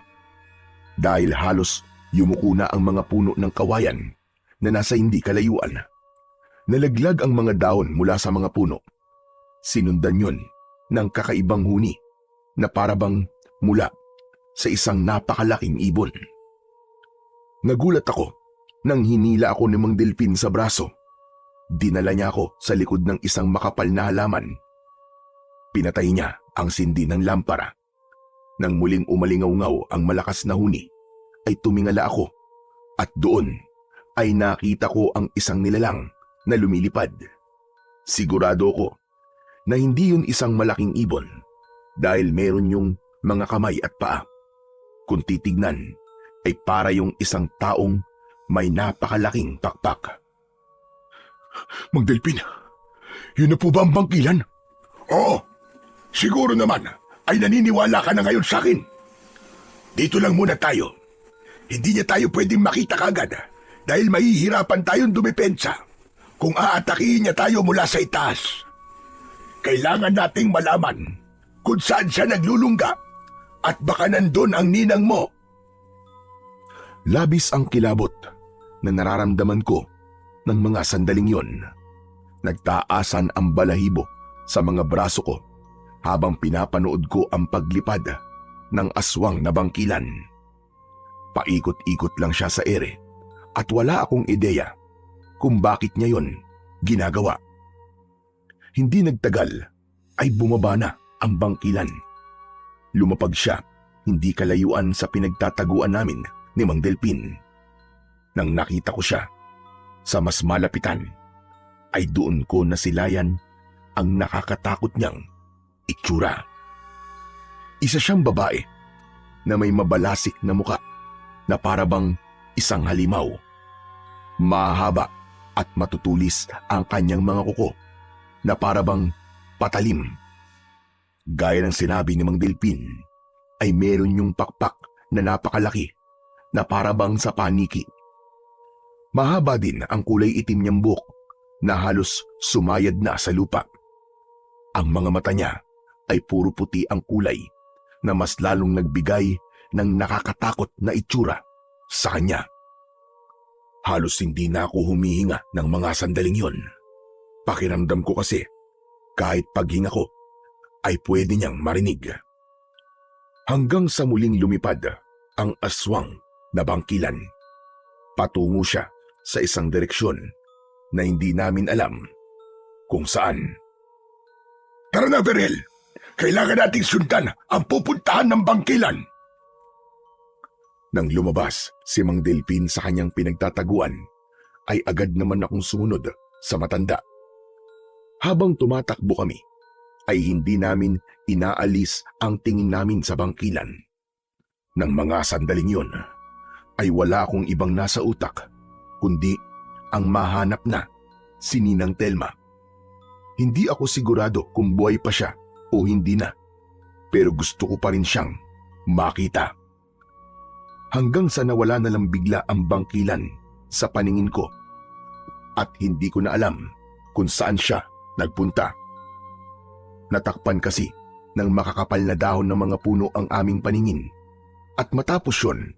dahil halos yumuko na ang mga puno ng kawayan na nasa hindi kalayuan. Nalaglag ang mga dahon mula sa mga puno. Sinundan yon ng kakaibang huni na parabang mula sa isang napakalaking ibon. Nagulat ako nang hinila ako ni Mang Delfin sa braso. Dinala niya ako sa likod ng isang makapal na halaman. Pinatay niya ang sindi ng lampara. Nang muling umalingaw-ngaw ang malakas na huni, ay tumingala ako at doon ay nakita ko ang isang nilalang na lumilipad. Sigurado ko na hindi yun isang malaking ibon dahil meron yung mga kamay at paa. Kung titignan ay para yung isang taong may napakalaking pakpak. Mang Delfin, yun na po ba ang bangkilan? Oo, siguro naman ay naniniwala ka na ngayon sa akin. Dito lang muna tayo. Hindi niya tayo pwedeng makita kagad dahil mahihirapan tayong dumepensa kung aatakihin niya tayo mula sa itaas. Kailangan nating malaman kung saan siya naglulungga at baka nandun ang ninang mo. Labis ang kilabot na nararamdaman ko ng mga sandaling yon. Nagtaasan ang balahibo sa mga braso ko habang pinapanood ko ang paglipad ng aswang na bangkilan. Paikot-ikot lang siya sa ere at wala akong ideya kung bakit niya yon ginagawa. Hindi nagtagal ay bumaba na ang bangkilan. Lumapag siya hindi kalayuan sa pinagtataguan namin ni Mang Delfin. Nang nakita ko siya, Sa mas malapitan ay doon ko nasilayan ang nakakatakot niyang itsura. Isa siyang babae na may mabalasik na muka na parabang isang halimaw. Mahaba at matutulis ang kanyang mga kuko na parabang patalim. Gaya ng sinabi ni Mang Delpin, ay meron yung pakpak na napakalaki na parabang sa paniki. Mahaba din ang kulay itim niyang buhok na halos sumayad na sa lupa. Ang mga mata niya ay puro puti ang kulay na mas lalong nagbigay ng nakakatakot na itsura sa kanya. Halos hindi na ako humihinga ng mga sandaling yon. Pakiramdam ko kasi kahit paghinga ko ay pwede niyang marinig. Hanggang sa muling lumipad ang aswang na bangkilan. Patungo siya sa isang direksyon na hindi namin alam kung saan. Tara na, Berhel. Kailangan nating sundan ang pupuntahan ng bangkilan. Nang lumabas si Mang Delpin sa kanyang pinagtataguan, ay agad naman akong sumunod sa matanda. Habang tumatakbo kami, ay hindi namin inaalis ang tingin namin sa bangkilan. Nang mga sandaling yon, ay wala akong ibang nasa utak, kundi ang mahanap na si Ninang Telma. Hindi ako sigurado kung buhay pa siya o hindi na, pero gusto ko pa rin siyang makita. Hanggang sa nawala na lang bigla ang bangkilan sa paningin ko at hindi ko na alam kung saan siya nagpunta. Natakpan kasi ng makakapal na dahon ng mga puno ang aming paningin at matapos yon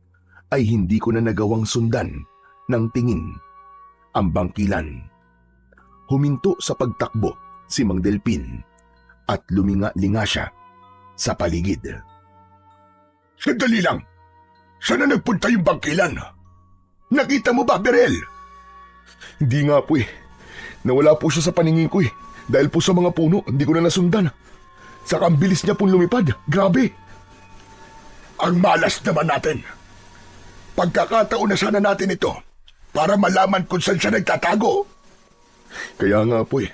ay hindi ko na nagawang sundan ng tingin ang bangkilan. Huminto sa pagtakbo si Mang Delpin at luminga-linga siya sa paligid. Sandali lang. Saan na nagpunta yung bangkilan? Nakita mo ba, Berhel? Hindi nga po eh. Nawala po siya sa paningin ko eh. Dahil po sa mga puno, hindi ko na nasundan. Saka ang bilis niya pong lumipad. Grabe. Ang malas naman natin. Pagkakataon na sana natin ito para malaman kung saan siya nagtatago. Kaya nga po eh.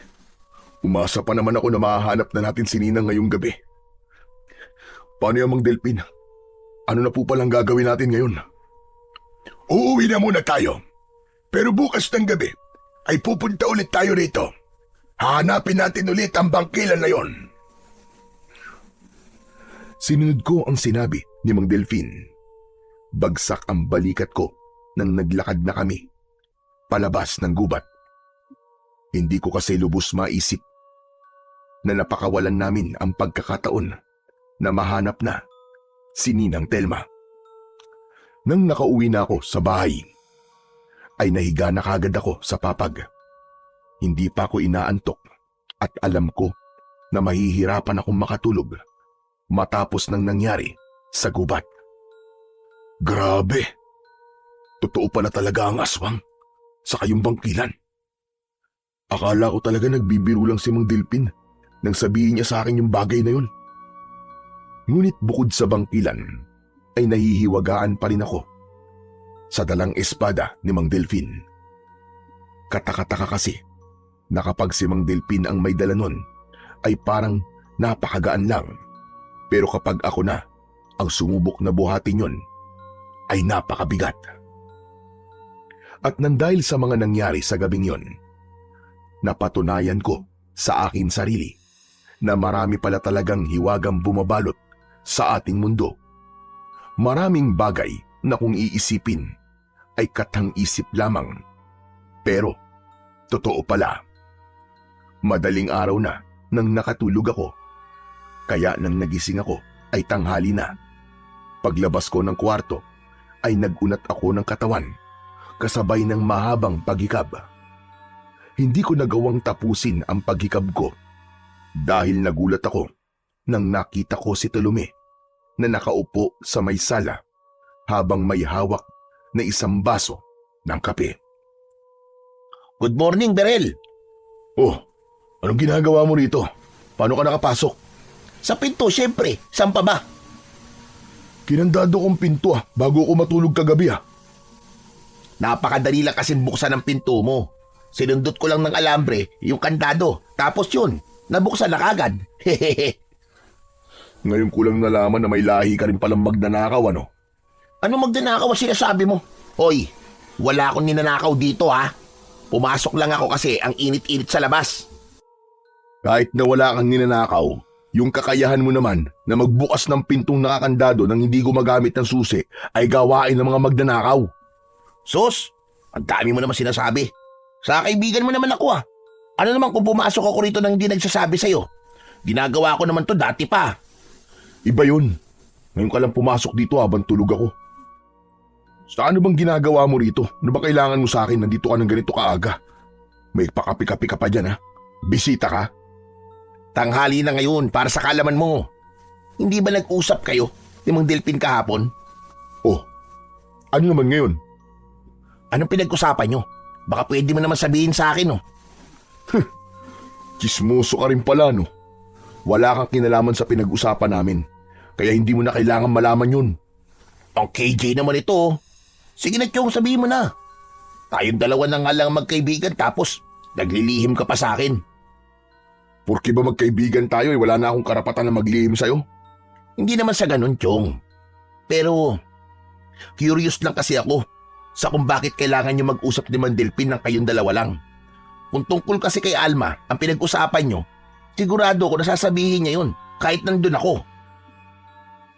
Umasa pa naman ako na mahahanap na natin si Ninang ngayong gabi. Paano yung Mang Delpin? Ano na po palang gagawin natin ngayon? Uuwi na muna tayo. Pero bukas ng gabi ay pupunta ulit tayo rito. Hahanapin natin ulit ang bangkilan na yon. Sinunod ko ang sinabi ni Mang Delpin. Bagsak ang balikat ko nang naglakad na kami palabas ng gubat. Hindi ko kasi lubos maisip na napakawalan namin ang pagkakataon na mahanap na si Ninang Telma. Nang nakauwi na ako sa bahay, ay nahiga na kagad ako sa papag. Hindi pa ako inaantok at alam ko na mahihirapan akong makatulog matapos ng nangyari sa gubat. Grabe! Totoo pala talaga ang aswang sa kayong bangkilan. Akala ko talaga nagbibiro lang si Mang Delpin nang sabihin niya sa akin yung bagay na yun. Ngunit bukod sa bangkilan, ay nahihiwagaan pa rin ako sa dalang espada ni Mang Delpin. Kataka-taka kasi na kapag si Mang Delpin ang may dala nun, ay parang napakagaan lang. Pero kapag ako na ang sumubok na buhatin yun, ay napakabigat. At nang dahil sa mga nangyari sa gabing yon, napatunayan ko sa akin sarili na marami pala talagang hiwagang bumabalot sa ating mundo. Maraming bagay na kung iisipin ay katang-isip lamang. Pero totoo pala. Madaling araw na nang nakatulog ako. Kaya nang nagising ako ay tanghali na. Paglabas ko ng kwarto ay nagunat ako ng katawan kasabay ng mahabang paghikab. Hindi ko nagawang tapusin ang paghikab ko dahil nagulat ako nang nakita ko si Tolome na nakaupo sa may sala habang may hawak na isang baso ng kape. Good morning, Berhel. Oh, anong ginagawa mo rito? Paano ka nakapasok? Sa pinto, syempre. Saan pa ba? Kinandado kong pinto bago ako matulog kagabi Napakadali lang kasi buksan ang pinto mo. Sinundot ko lang ng alambre yung kandado. Tapos yun, nabuksan na kagad. Hehehe. Ngayon ko lang nalaman na may lahi ka rin palang magnanakaw, ano? Ano magnanakaw ang sinasabi mo? Hoy, wala akong ninanakaw dito ha. Pumasok lang ako kasi ang init-init sa labas. Kahit na wala kang ninanakaw, yung kakayahan mo naman na magbukas ng pintong nakakandado nang hindi gumagamit ng susi ay gawain ng mga magnanakaw. Sus, ang dami mo naman sinasabi. Sa kaibigan mo naman ako ah. Ano naman kung pumasok ako rito nang hindi nagsasabi sa'yo? Ginagawa ko naman to dati pa. Iba yun. Ngayon ka lang pumasok dito habang tulog ako. Sa ano bang ginagawa mo rito? Ano ba kailangan mo sa akin? Nandito ka ng ganito kaaga. May pakapi-kapi ka pa dyan ha? Bisita ka? Tanghali na ngayon para sa kalaman mo. Hindi ba nag-usap kayo ni Mang Delpin kahapon? Oh, ano naman ngayon? Anong pinag-usapan nyo? Baka pwede mo naman sabihin sa akin oh. Chismoso ka rin pala no? Wala kang kinalaman sa pinag-usapan namin. Kaya hindi mo na kailangan malaman yun. Ang KJ naman ito oh. Sige na Chong, sabihin mo na. Tayong dalawa na nga lang magkaibigan tapos naglilihim ka pa sa akin. Porke ba magkaibigan tayo wala na akong karapatan na maglihim sa'yo? Hindi naman sa ganun, Chong. Pero, curious lang kasi ako sa kung bakit kailangan nyo mag-usap ni Mang Delpin ng kayong dalawa lang. Kung tungkol kasi kay Alma ang pinag-usapan nyo, sigurado ako nasasabihin niya yun kahit nandun ako.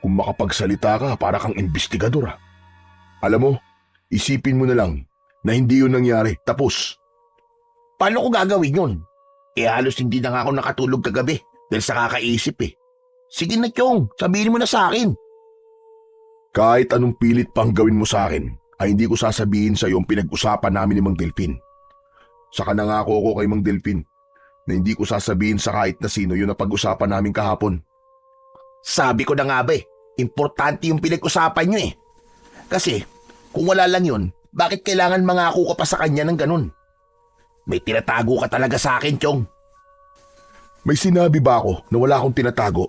Kung makapagsalita ka, para kang investigador. Alam mo, isipin mo na lang na hindi yun nangyari. Tapos. Paano ko gagawin yun? Halos hindi na nga ako nakatulog kagabi dahil sa kakaisip eh. Sige na Chong, sabihin mo na sa akin. Kahit anong pilit pang gawin mo sa akin, ay hindi ko sasabihin sa iyo ang pinag-usapan namin ni Mang Delpin. Saka nangako ko kay Mang Delpin na hindi ko sasabihin sa kahit na sino yun na pag-usapan namin kahapon. Sabi ko na nga ba importante yung pinag-usapan nyo eh. Kasi kung wala lang yun, bakit kailangan mangako ka pa sa kanya ng ganun? May tinatago ka talaga sa akin, Chong. May sinabi ba ako na wala akong tinatago?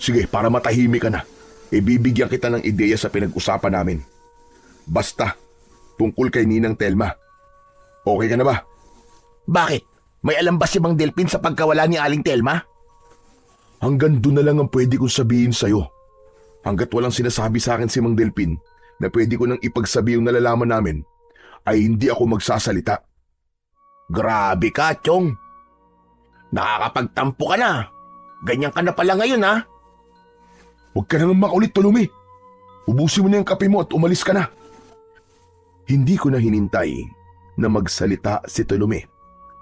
Sige, para matahimik ka na, bibigyan kita ng ideya sa pinag-usapan namin. Basta, tungkol kay Ninang Telma. Okay ka na ba? Bakit? May alam ba si Mang Delpin sa pagkawala ni Aling Telma? Hanggang doon na lang ang pwede kong sabihin sa'yo. Hanggat walang sinasabi sa akin si Mang Delpin na pwede ko nang ipagsabi yung nalalaman namin, ay hindi ako magsasalita. Grabe ka, Chong. Nakakapagtampo ka na. Ganyan ka na pala ngayon, ha? Huwag ka nang makulit, Tulumi. Ubusin mo na yung kape mo at umalis ka na. Hindi ko na hinintay na magsalita si Tulumi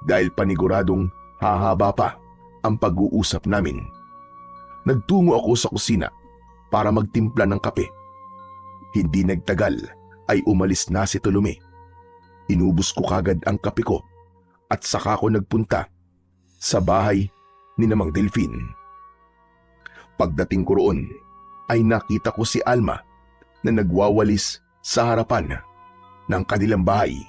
dahil paniguradong hahaba pa ang pag-uusap namin. Nagtungo ako sa kusina para magtimpla ng kape. Hindi nagtagal ay umalis na si Tulumi. Inubos ko kagad ang kape ko at saka ko nagpunta sa bahay ni Mang Delpin. Pagdating ko roon ay nakita ko si Alma na nagwawalis sa harapan ng kanilang bahay.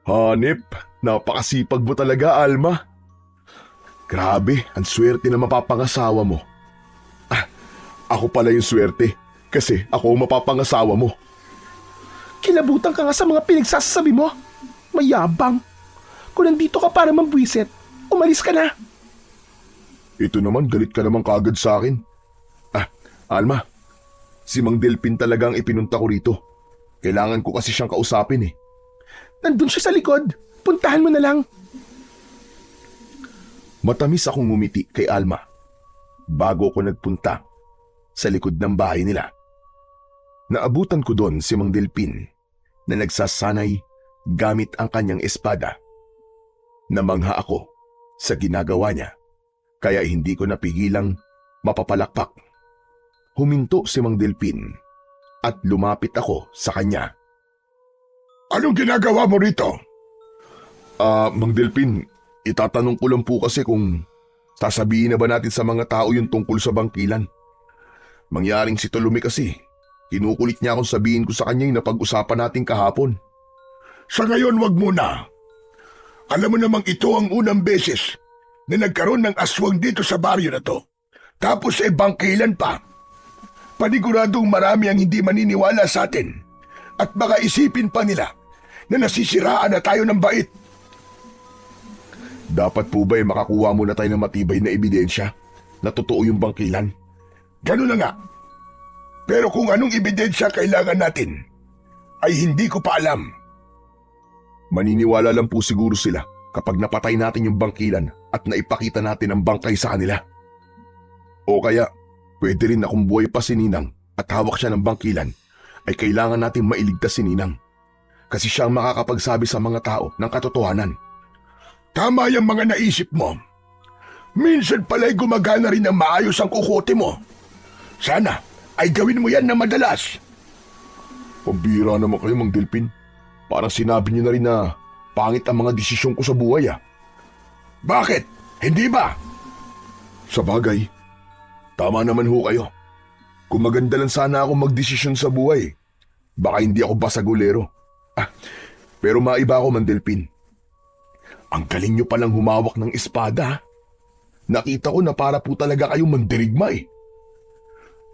Hanip, napakasipag mo talaga, Alma. Grabe, ang swerte na mapapangasawa mo. Ako pala yung swerte kasi ako ang mapapangasawa mo. Kilabutan ka nga sa mga pinagsasabi mo. Mayabang. Kung nandito ka para mambwisit, umalis ka na. Ito naman, galit ka naman kagad sa akin. Alma, si Mang Delpin talagang ipinunta ko rito. Kailangan ko kasi siyang kausapin eh. Nandun siya sa likod. Puntahan mo na lang. Matamis akong ngumiti kay Alma bago ko nagpunta sa likod ng bahay nila. Naabutan ko doon si Mang Delpin na nagsasanay gamit ang kanyang espada. Namangha ako sa ginagawa niya kaya hindi ko napigilang mapapalakpak. Huminto si Mang Delpin at lumapit ako sa kanya. Anong ginagawa mo rito? Mang Delpin, itatanong ko lang po kasi kung sasabihin na ba natin sa mga tao yung tungkol sa bangkilan. Mangyaring si Tulumi kasi, kinukulit niya akong sabihin ko sa kanya yung napag-usapan natin kahapon. Sa ngayon, wag muna. Alam mo namang ito ang unang beses na nagkaroon ng aswang dito sa baryo na to. Tapos bangkilan pa. Paniguradong marami ang hindi maniniwala sa atin At baka isipin pa nila na nasisiraan na tayo ng bait. Dapat po ba makakuha muna tayo ng matibay na ebidensya na totoo yung bangkilan? Ganun na nga. Pero kung anong ebidensya kailangan natin, ay hindi ko pa alam. Maniniwala lang po siguro sila kapag napatay natin yung bangkilan at naipakita natin ang bangkay sa kanila. O kaya, pwede rin na kung buhay pa si Ninang at hawak siya ng bangkilan, ay kailangan natin mailigtas si Ninang. Kasi siya ang makakapagsabi sa mga tao ng katotohanan. Tama yung mga naisip mo. Minsan pala'y gumagana rin ng maayos ang kukote mo. Sana ay gawin mo yan na madalas. Pambira naman kayo, Mang Delpin. Parang sinabi niyo na rin na pangit ang mga desisyon ko sa buhay ah. Bakit? Hindi ba? Sa bagay, tama naman ho kayo. Kung maganda lang sana ako magdesisyon sa buhay, baka hindi ako basagulero. Pero maiba ako, Mang Delpin. Ang galing nyo palang humawak ng espada. Nakita ko na para po talaga kayong mandirigma eh.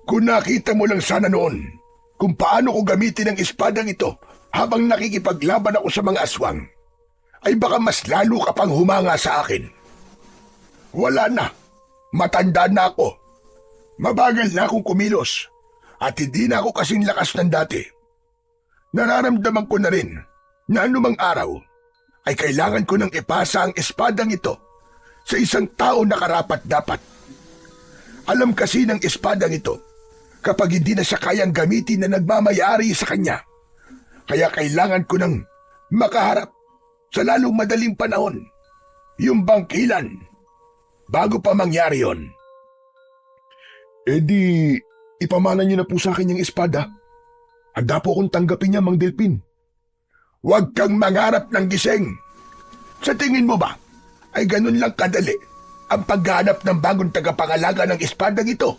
Kung nakita mo lang sana noon kung paano ko gamitin ang espadang ito habang nakikipaglaban ako sa mga aswang, ay baka mas lalo ka pang humanga sa akin. Wala na. Matanda na ako. Mabagal na akong kumilos at hindi na ako kasing lakas ng dati. Nararamdaman ko na rin na anumang araw ay kailangan ko nang ipasa ang espadang ito sa isang tao na karapat-dapat. Alam kasi ng espadang ito kapag hindi na siya kayang gamitin na nagmamayari sa kanya. Kaya kailangan ko nang makaharap sa lalong madaling panahon yung bangkilan bago pa mangyari yon. Eh di, ipamana niyo na po sa akin yung espada. Handa po akong tanggapin niya, Mang Delpin. Huwag kang mangarap ng gising. Sa tingin mo ba, ay ganun lang kadali ang paghanap ng bagong tagapangalaga ng espadang ito?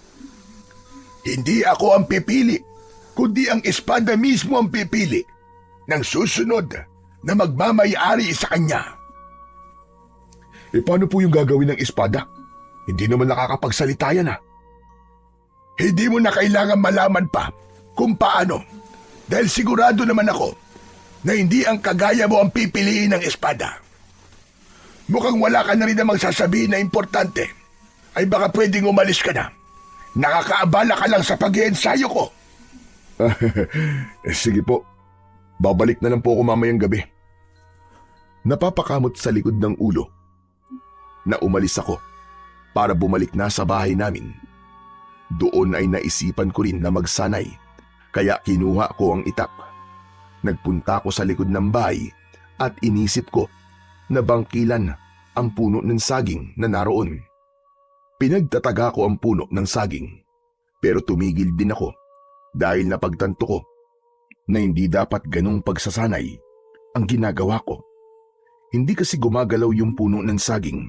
Hindi ako ang pipili, kundi ang espada mismo ang pipili ng susunod na magmamayari sa kanya. Eh paano po yung gagawin ng espada? Hindi naman nakakapagsalita yan ah. Hindi mo na kailangan malaman pa kung paano, dahil sigurado naman ako na hindi ang kagaya mo ang pipiliin ng espada. Mukhang wala ka na rin namang sasabihin na importante, ay baka pwedeng umalis ka na. Nakakaabala ka lang sa pag-iensayo ko. Sige po, babalik na lang po ako mamayang gabi. Napapakamot sa likod ng ulo na umalis ako para bumalik na sa bahay namin. Doon ay naisipan ko rin na magsanay, kaya kinuha ko ang itak. Nagpunta ko sa likod ng bahay at inisip ko na bangkilan ang puno ng saging na naroon. Pinagtataga ko ang puno ng saging, pero tumigil din ako dahil napagtanto ko na hindi dapat ganong pagsasanay ang ginagawa ko. Hindi kasi gumagalaw yung puno ng saging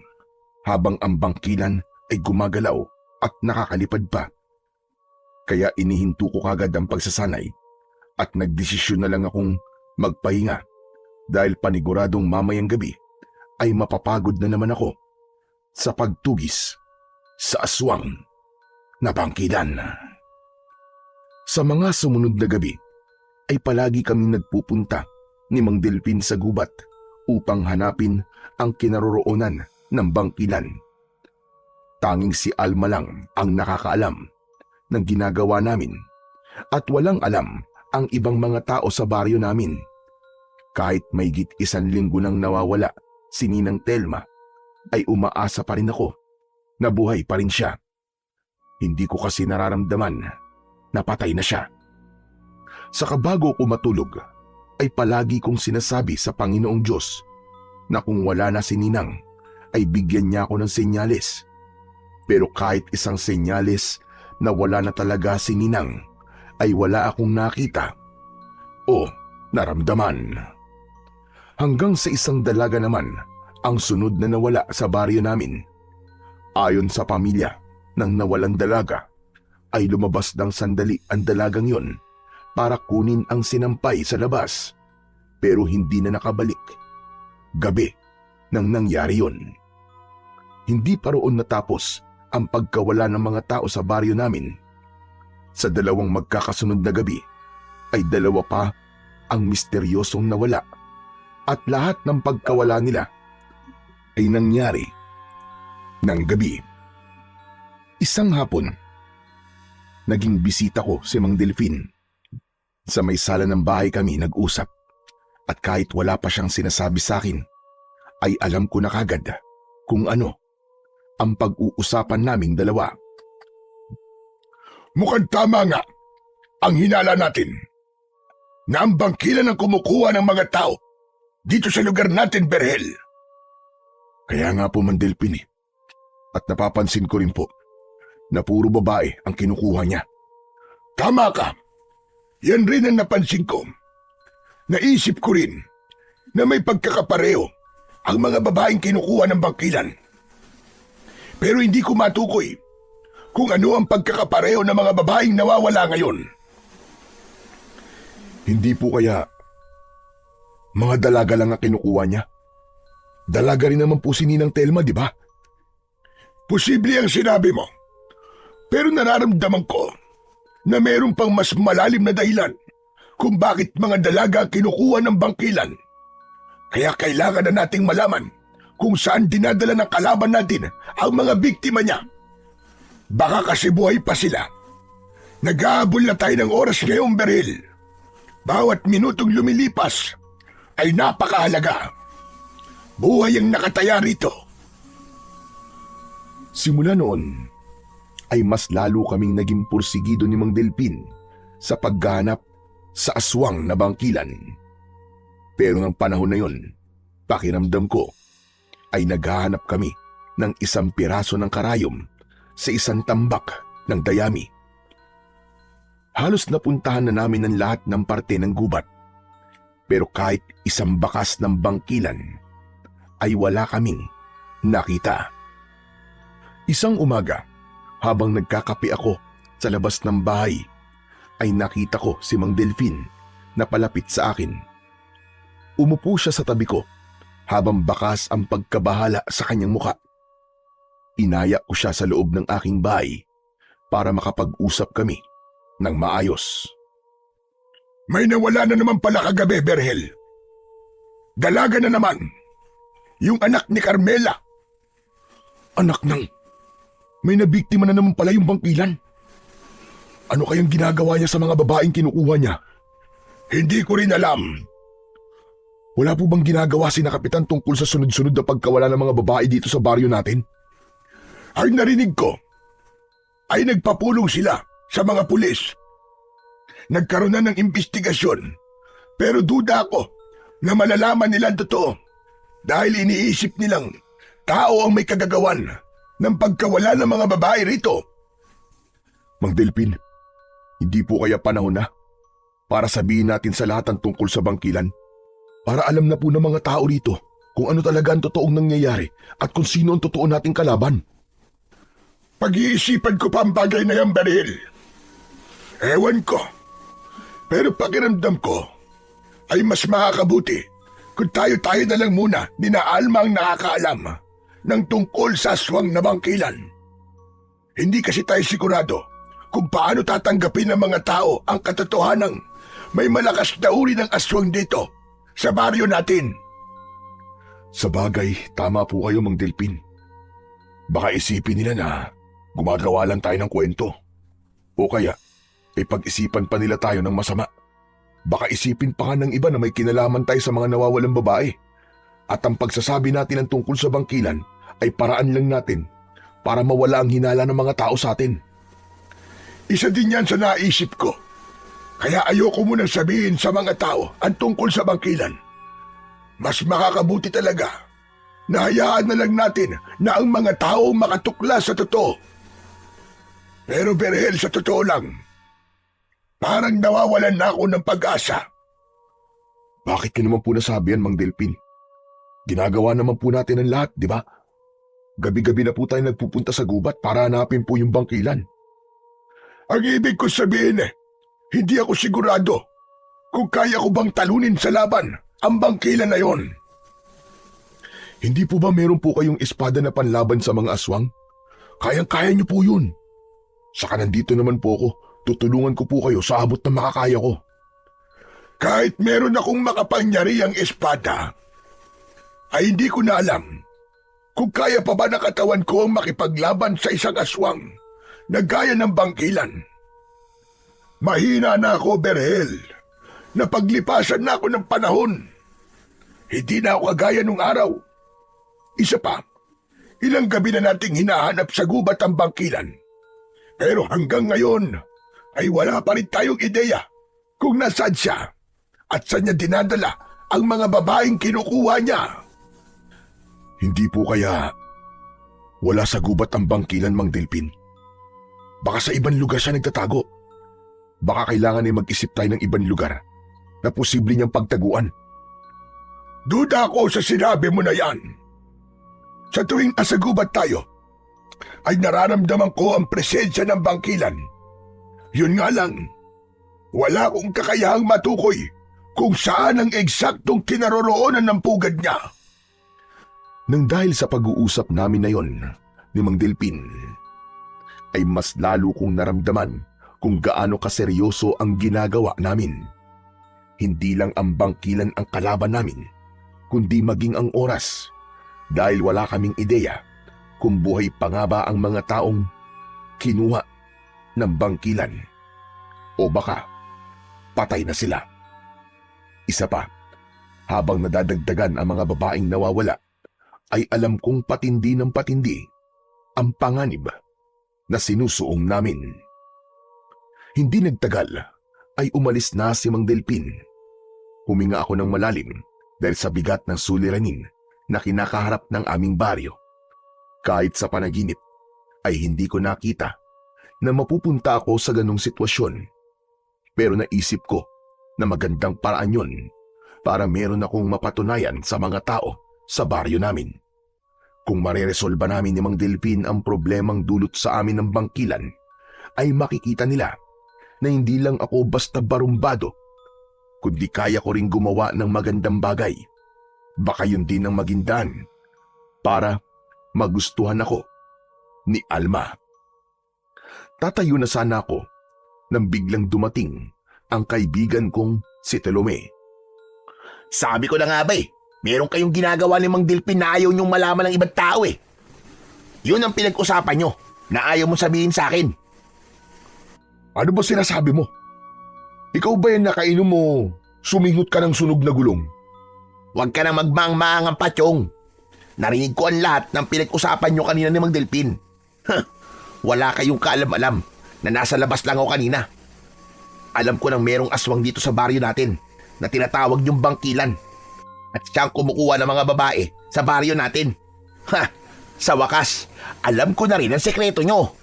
habang ang bangkilan ay gumagalaw at nakakalipad pa. Kaya inihinto ko kagad ang pagsasanay at nagdesisyon na lang akong magpahinga dahil paniguradong mamayang gabi ay mapapagod na naman ako sa pagtugis sa aswang na bangkilan. Sa mga sumunod na gabi ay palagi kaming nagpupunta ni Mang Delpin sa gubat upang hanapin ang kinaroroonan ng bangkilan. Tanging si Alma lang ang nakakaalam ng ginagawa namin at walang alam ang ibang mga tao sa baryo namin. Kahit mahigit 1 linggo nang nawawala si Ninang Telma, ay umaasa pa rin ako na buhay pa rin siya. Hindi ko kasi nararamdaman na patay na siya. Saka bago ko matulog, ay palagi kong sinasabi sa Panginoong Diyos na kung wala na si Ninang, ay bigyan niya ako ng senyales. Pero kahit isang senyales na wala na talaga si Ninang, ay wala akong nakita o naramdaman. Hanggang sa isang dalaga naman ang sunod na nawala sa baryo namin. Ayon sa pamilya ng nawalang dalaga, ay lumabas ng sandali ang dalagang yon para kunin ang sinampay sa labas, pero hindi na nakabalik. Gabi nang nangyari yon. Hindi pa roon natapos ang pagkawala ng mga tao sa baryo namin. Sa 2 magkakasunod na gabi ay 2 pa ang misteryosong nawala at lahat ng pagkawala nila ay nangyari ng gabi. Isang hapon, naging bisita ko si Mang Delfin. Sa may sala ng bahay kami nag-usap at kahit wala pa siyang sinasabi sa akin, ay alam ko na kagad kung ano ang pag-uusapan naming dalawa. Mukhang tama nga ang hinala natin na ang bangkilan ang kumukuha ng mga tao dito sa lugar natin, Berhel. Kaya nga po, Mang Delpin, at napapansin ko rin po na puro babae ang kinukuha niya. Tama ka. Yan rin ang napansin ko. Naisip ko rin na may pagkakapareho ang mga babaeng kinukuha ng bangkilan. Pero hindi ko matukoy kung ano ang pagkakapareho ng mga babaeng nawawala ngayon. Hindi po kaya mga dalaga lang ang kinukuha niya? Dalaga rin naman po si Ninang Telma, di ba? Posible ang sinabi mo. Pero nararamdaman ko na mayroon pang mas malalim na dahilan kung bakit mga dalaga ang kinukuha ng bangkilan. Kaya kailangan na nating malaman kung saan dinadala ng kalaban natin ang mga biktima niya. Baka kasi buhay pa sila. Nag-aabol na tayo ng oras ngayong Berhel. Bawat minutong lumilipas ay napakahalaga. Buhay ang nakataya rito. Simula noon, ay mas lalo kaming naging pursigido ni Mang Delpin sa pagganap sa aswang na bangkilan. Pero ng panahon na yon, pakiramdam ko ay naghahanap kami ng isang piraso ng karayom sa isang tambak ng dayami. Halos napuntahan na namin ang lahat ng parte ng gubat. Pero kahit isang bakas ng bangkilan ay wala kaming nakita. Isang umaga, habang nagkakape ako sa labas ng bahay, ay nakita ko si Mang Delfin na palapit sa akin. Umupo siya sa tabi ko habang bakas ang pagkabahala sa kanyang muka. Inaya ko siya sa loob ng aking bahay para makapag-usap kami ng maayos. May nawala na naman pala kagabi, Berhel. Dalaga na naman. Yung anak ni Carmela. Anak ng... May nabiktima na naman pala yung bangkilan. Ano kayang ginagawa niya sa mga babaeng kinukuha niya? Hindi ko rin alam. Wala po bang ginagawa si na Kapitan tungkol sa sunod-sunod na pagkawala ng mga babae dito sa baryo natin? Ang narinig ko ay nagpapulong sila sa mga pulis. Nagkaroon na ng investigasyon, pero duda ako na malalaman nila ang totoo dahil iniisip nilang tao ang may kagagawan ng pagkawala ng mga babae rito. Mang Delpin, hindi po kaya panahon na para sabihin natin sa lahat ang tungkol sa bangkilan? Para alam na po ng mga tao rito kung ano talaga ang totoong nangyayari at kung sino ang totoo nating kalaban. Pag-iisipan ko pa ang bagay na yan, Berhel. Ewan ko. Pero pakiramdam ko ay mas makakabuti kung tayo-tayo na lang muna ni na Alma ang nakakaalam ng tungkol sa aswang na bangkilan. Hindi kasi tayo sigurado kung paano tatanggapin ng mga tao ang katotohanang may malakas na uri ng aswang dito sa baryo natin. Sa bagay, tama po kayo, Mang Delpin. Baka isipin nila na gumagawa lang tayo ng kwento. O kaya, pag-isipan pa nila tayo ng masama. Baka isipin pa nga ng iba na may kinalaman tayo sa mga nawawalang babae. At ang pagsasabi natin ng tungkol sa bangkilan ay paraan lang natin para mawala ang hinala ng mga tao sa atin. Isa din yan sa naisip ko. Kaya ayoko munang sabihin sa mga tao ang tungkol sa bangkilan. Mas makakabuti talaga na hayaan na lang natin na ang mga tao makatuklas sa totoo. Pero Berhel, sa totoo lang, parang nawawalan na ako ng pag-asa. Bakit ka naman po nasabi yan, Mang Delpin? Ginagawa naman po natin ang lahat, di ba? Gabi-gabi na po tayo nagpupunta sa gubat para hanapin po yung bangkilan. Ang ibig ko sabihin hindi ako sigurado kung kaya ko bang talunin sa laban ang bangkilan na yon. Hindi po ba meron po kayong espada na panlaban sa mga aswang? Kayang-kaya niyo po yun. Saka nandito naman po ako, tutulungan ko po kayo sa abot na makakaya ko. Kahit meron akong makapangyarihang espada, ay hindi ko na alam kung kaya pa ba ng katawan ko ang makipaglaban sa isang aswang na gaya ng bangkilan. Mahina na ako, Berhel. Napaglipasan na ako ng panahon. Hindi na ako kagaya nung araw. Isa pa, ilang gabi na nating hinahanap sa gubat ang bangkilan. Pero hanggang ngayon ay wala pa rin tayong ideya kung nasaan siya at saan niya dinadala ang mga babaeng kinukuha niya. Hindi po kaya wala sa gubat ang bangkilan, Mang Delpin. Baka sa ibang lugar siya nagtatago. Baka kailangan ay mag-isip tayo ng ibang lugar na posible niyang pagtaguan. Duda ako sa sinabi mo na yan. Sa tuwing nasa gubat tayo, ay nararamdaman ko ang presensya ng bangkilan. Yun nga lang, wala akong kakayahang matukoy kung saan ang eksaktong kinaroroonan ng pugad niya. Nang dahil sa pag-uusap namin na yon ni Mang Delpin, ay mas lalo kong naramdaman kung gaano kaseryoso ang ginagawa namin. Hindi lang ang bangkilan ang kalaban namin, kundi maging ang oras, dahil wala kaming ideya kung buhay pa nga ba ang mga taong kinuha ng bangkilan o baka patay na sila. Isa pa, habang nadadagdagan ang mga babaeng nawawala, ay alam kong patindi ng patindi ang panganib na sinusuong namin. Hindi nagtagal ay umalis na si Mang Delpin. Huminga ako ng malalim dahil sa bigat ng suliranin na kinakaharap ng aming baryo. Kahit sa panaginip ay hindi ko nakita na mapupunta ako sa ganong sitwasyon. Pero naisip ko na magandang paraan yun para meron akong mapatunayan sa mga tao sa baryo namin. Kung mareresolba namin ni Mang Delpin ang problemang dulot sa amin ng bangkilan, ay makikita nila na hindi lang ako basta barumbado, kundi kaya ko ring gumawa ng magandang bagay. Baka yun din ang maging daan para magustuhan ako ni Alma. Tatayo na sana ako nang biglang dumating ang kaibigan kong si Telome. Sabi ko na nga ba meron kayong ginagawa ni Mang Delpin na ayaw niyong malaman ng ibang tao eh. Yun ang pinag-usapan niyo na ayaw mo sabihin sa akin. Ano ba sinasabi mo? Ikaw ba yan nakainom mo sumingot ka ng sunog na gulong? Huwag ka na magmang-maangang patyong. Narinig ko ang lahat ng pinag-usapan niyo kanina ni Mang Delpin. Wala kayong kaalam-alam na nasa labas lang ako kanina. Alam ko nang merong aswang dito sa baryo natin na tinatawag niyong bangkilan. At siyang kumukuha ng mga babae sa baryo natin. Sa wakas, alam ko na rin ang sekreto niyo.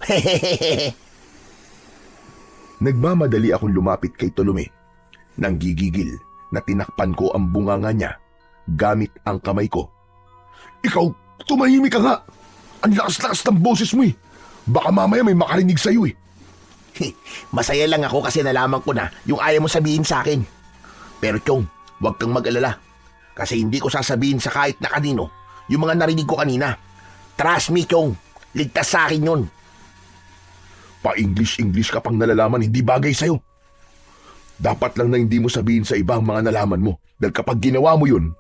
Nagmamadali akong lumapit kay Tolome. Nang gigigil na tinakpan ko ang bunganga niya gamit ang kamay ko. Ikaw, tumahimik ka nga. Ang lakas-lakas ng boses mo eh. Baka mamaya may makarinig sa'yo eh. Masaya lang ako kasi nalaman ko na yung ayaw mo sabihin sa akin. Pero Chong, huwag kang mag-alala. Kasi hindi ko sasabihin sa kahit na kanino yung mga narinig ko kanina. Trust me, Chong. Ligtas sa akin yun. Pa-English ka pang nalalaman, hindi bagay sa'yo. Dapat lang na hindi mo sabihin sa iba ang mga nalaman mo. Dahil kapag ginawa mo yun,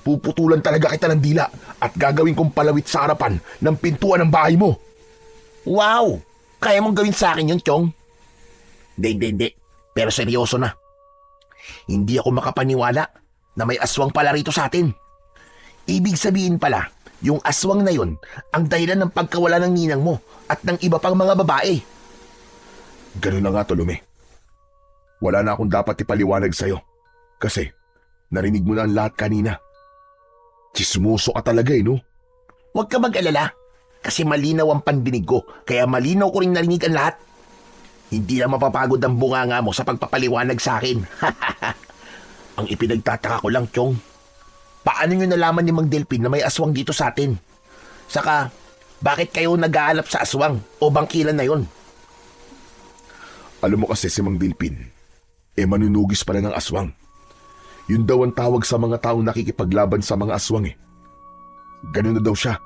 puputulan talaga kita ng dila at gagawin kong palawit sa harapan ng pintuan ng bahay mo. Wow! Kaya mong gawin sa akin yun, Chong? Hindi. Pero seryoso na. Hindi ako makapaniwala na may aswang pala rito sa atin. Ibig sabihin pala, yung aswang na yun ang dahilan ng pagkawala ng ninang mo at ng iba pang mga babae. Ganun na nga, Tolome. Wala na akong dapat ipaliwanag sa'yo. Kasi narinig mo na ang lahat kanina. Chismoso ka talaga no? Huwag ka mag-alala. Kasi malinaw ang pandinig ko, kaya malinaw ko rin narinig ang lahat. Hindi na mapapagod ang bunganga mo sa pagpapaliwanag sa akin. Ang ipinagtataka ko lang, Chong, paano nyo nalaman ni Mang Delpin na may aswang dito sa atin? Saka, bakit kayo nag-aalap sa aswang o bangkilan na yon? Alam mo kasi si Mang Delpin, manunugis pala ng aswang. Yun daw ang tawag sa mga taong nakikipaglaban sa mga aswang eh. Ganun na daw siya.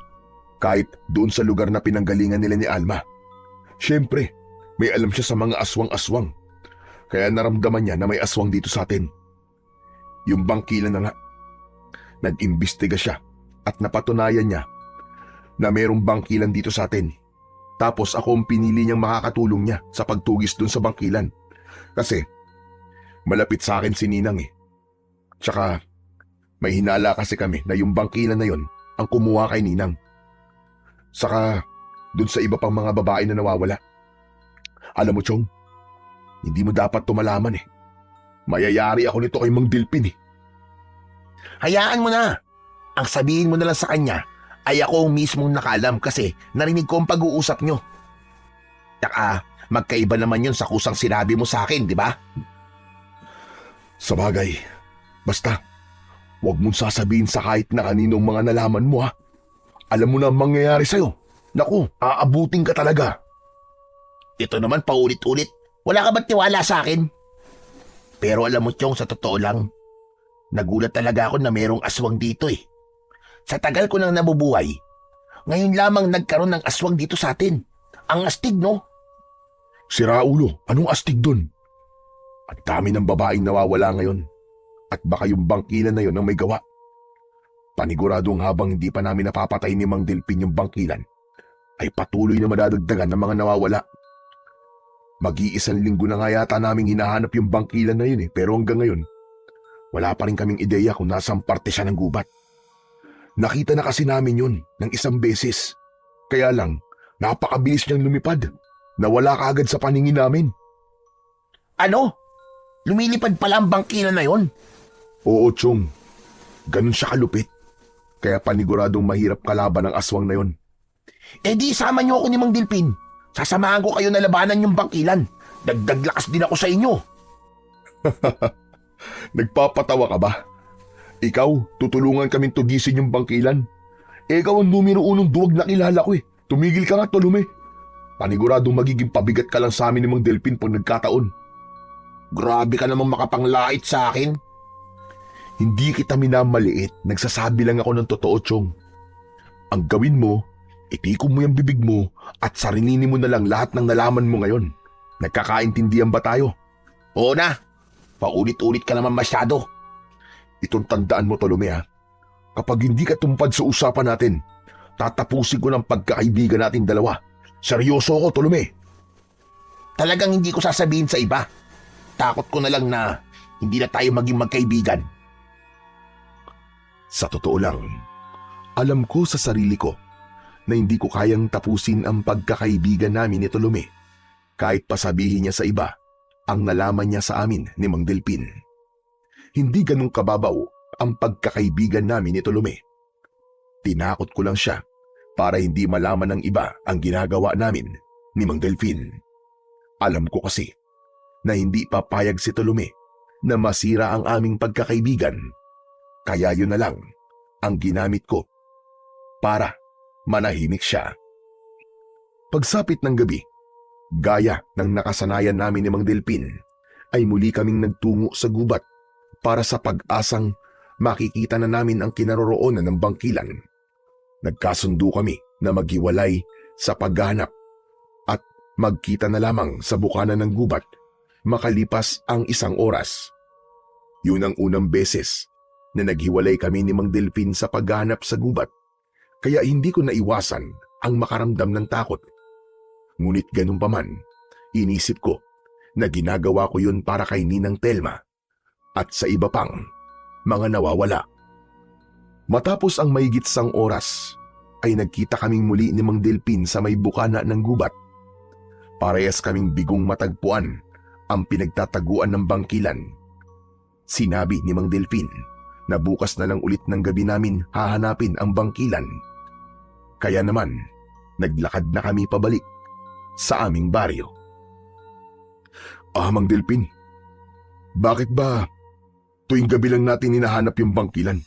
Kahit doon sa lugar na pinanggalingan nila ni Alma. Siyempre, may alam siya sa mga aswang-aswang. Kaya naramdaman niya na may aswang dito sa atin. Yung bangkilan na nga. Nag-imbestiga siya at napatunayan niya na mayroong bangkilan dito sa atin. Tapos ako ang pinili niyang makakatulong niya sa pagtugis dun sa bangkilan. Kasi malapit sa akin si Ninang eh. Tsaka may hinala kasi kami na yung bangkilan na yon ang kumuha kay Ninang. Saka dun sa iba pang mga babae na nawawala. Alam mo, Chong, hindi mo dapat tumalaman eh. Mayayari ako nito kay Mang Dilpin eh. Hayaan mo na. Ang sabihin mo na lang sa kanya ay ako ang mismong nakaalam kasi narinig ko ang pag-uusap nyo. Tsaka magkaiba naman yun sa kusang sinabi mo sa akin, di ba? Sabagay, basta huwag mong sasabihin sa kahit na kaninong mga nalaman mo ha. Alam mo na ang mangyayari sa'yo. Naku, aabutin ka talaga. Ito naman paulit-ulit. Wala ka ba't tiwala sa akin? Pero alam mo, Chong, sa totoo lang, nagulat talaga ako na merong aswang dito eh. Sa tagal ko nang nabubuhay, ngayon lamang nagkaroon ng aswang dito sa atin. Ang astig, no? Si Raulo, anong astig dun? Ang dami ng babaeng nawawala ngayon. At baka yung bangkilan na yon ang may gawa. Paniguradong habang hindi pa namin napapatay ni Mang Delpin yung bangkilan, ay patuloy na madadagdagan ng mga nawawala. Mag-iisang linggo na nga yata naming hinahanap yung bangkilan na yun eh, pero hanggang ngayon, wala pa rin kaming ideya kung nasang parte siya ng gubat. Nakita na kasi namin yun ng isang beses. Kaya lang, napakabilis niyang lumipad. Nawala kaagad sa paningin namin. Ano? Lumilipad pala ang bangkilan na yon? Oo, Chong. Ganun siya kalupit. Kaya paniguradong mahirap kalaban ang aswang na yon. Eh di isama niyo ako ni Mang Dilpin. Sasamahan ko kayo na labanan yung bangkilan. Dagdag lakas din ako sa inyo. Nagpapatawa ka ba? Ikaw, tutulungan kaming tugisin yung bangkilan. Ikaw ang numero unong duwag na kilala ko eh. Tumigil ka nga, Tolume. Paniguradong magiging pabigat ka lang sa amin ni Mang Delpin pag nagkataon. Grabe ka namang makapanglait sa akin. Hindi kita minamaliit. Nagsasabi lang ako ng totoo, Chong. Ang gawin mo, itikon mo yung bibig mo at sarilinin mo na lang lahat ng nalaman mo ngayon. Nagkakaintindihan ba tayo? Oo na. Paulit-ulit ka naman masyado. Itong tandaan mo, Tolume ha. Kapag hindi ka tumpad sa usapan natin, tatapusin ko ng pagkakaibigan natin dalawa. Seryoso ako, Tolume. Talagang hindi ko sasabihin sa iba. Takot ko na lang na hindi na tayo maging magkaibigan. Sa totoo lang, alam ko sa sarili ko na hindi ko kayang tapusin ang pagkakaibigan namin ni Tolume kahit pasabihin niya sa iba ang nalaman niya sa amin ni Mang Delpin. Hindi ganun kababaw ang pagkakaibigan namin ni Tolume. Tinakot ko lang siya para hindi malaman ng iba ang ginagawa namin ni Mang Delpin. Alam ko kasi na hindi papayag si Tolume na masira ang aming pagkakaibigan. Kaya yun na lang ang ginamit ko para manahimik siya. Pagsapit ng gabi, gaya ng nakasanayan namin ni Mang Delpin, ay muli kaming nagtungo sa gubat para sa pag-asang makikita na namin ang kinaroroonan ng bangkilan. Nagkasundo kami na maghiwalay sa paghahanap at magkita na lamang sa bukana ng gubat makalipas ang 1 oras. Yun ang unang beses na naghiwalay kami ni Mang Delpin sa paghahanap sa gubat, kaya hindi ko naiwasan ang makaramdam ng takot. Ngunit ganun pa man, inisip ko na ginagawa ko yun para kay Ninang Telma at sa iba pang mga nawawala. Matapos ang mahigit 1 oras, ay nagkita kaming muli ni Mang Delpin sa may bukana ng gubat. Parehas kaming bigong matagpuan ang pinagtataguan ng bangkilan. Sinabi ni Mang Delpin na bukas na lang ulit ng gabi namin hahanapin ang bangkilan. Kaya naman, naglakad na kami pabalik sa aming baryo. Mang Delpin, bakit ba tuwing gabi lang natin hinahanap yung bangkilan?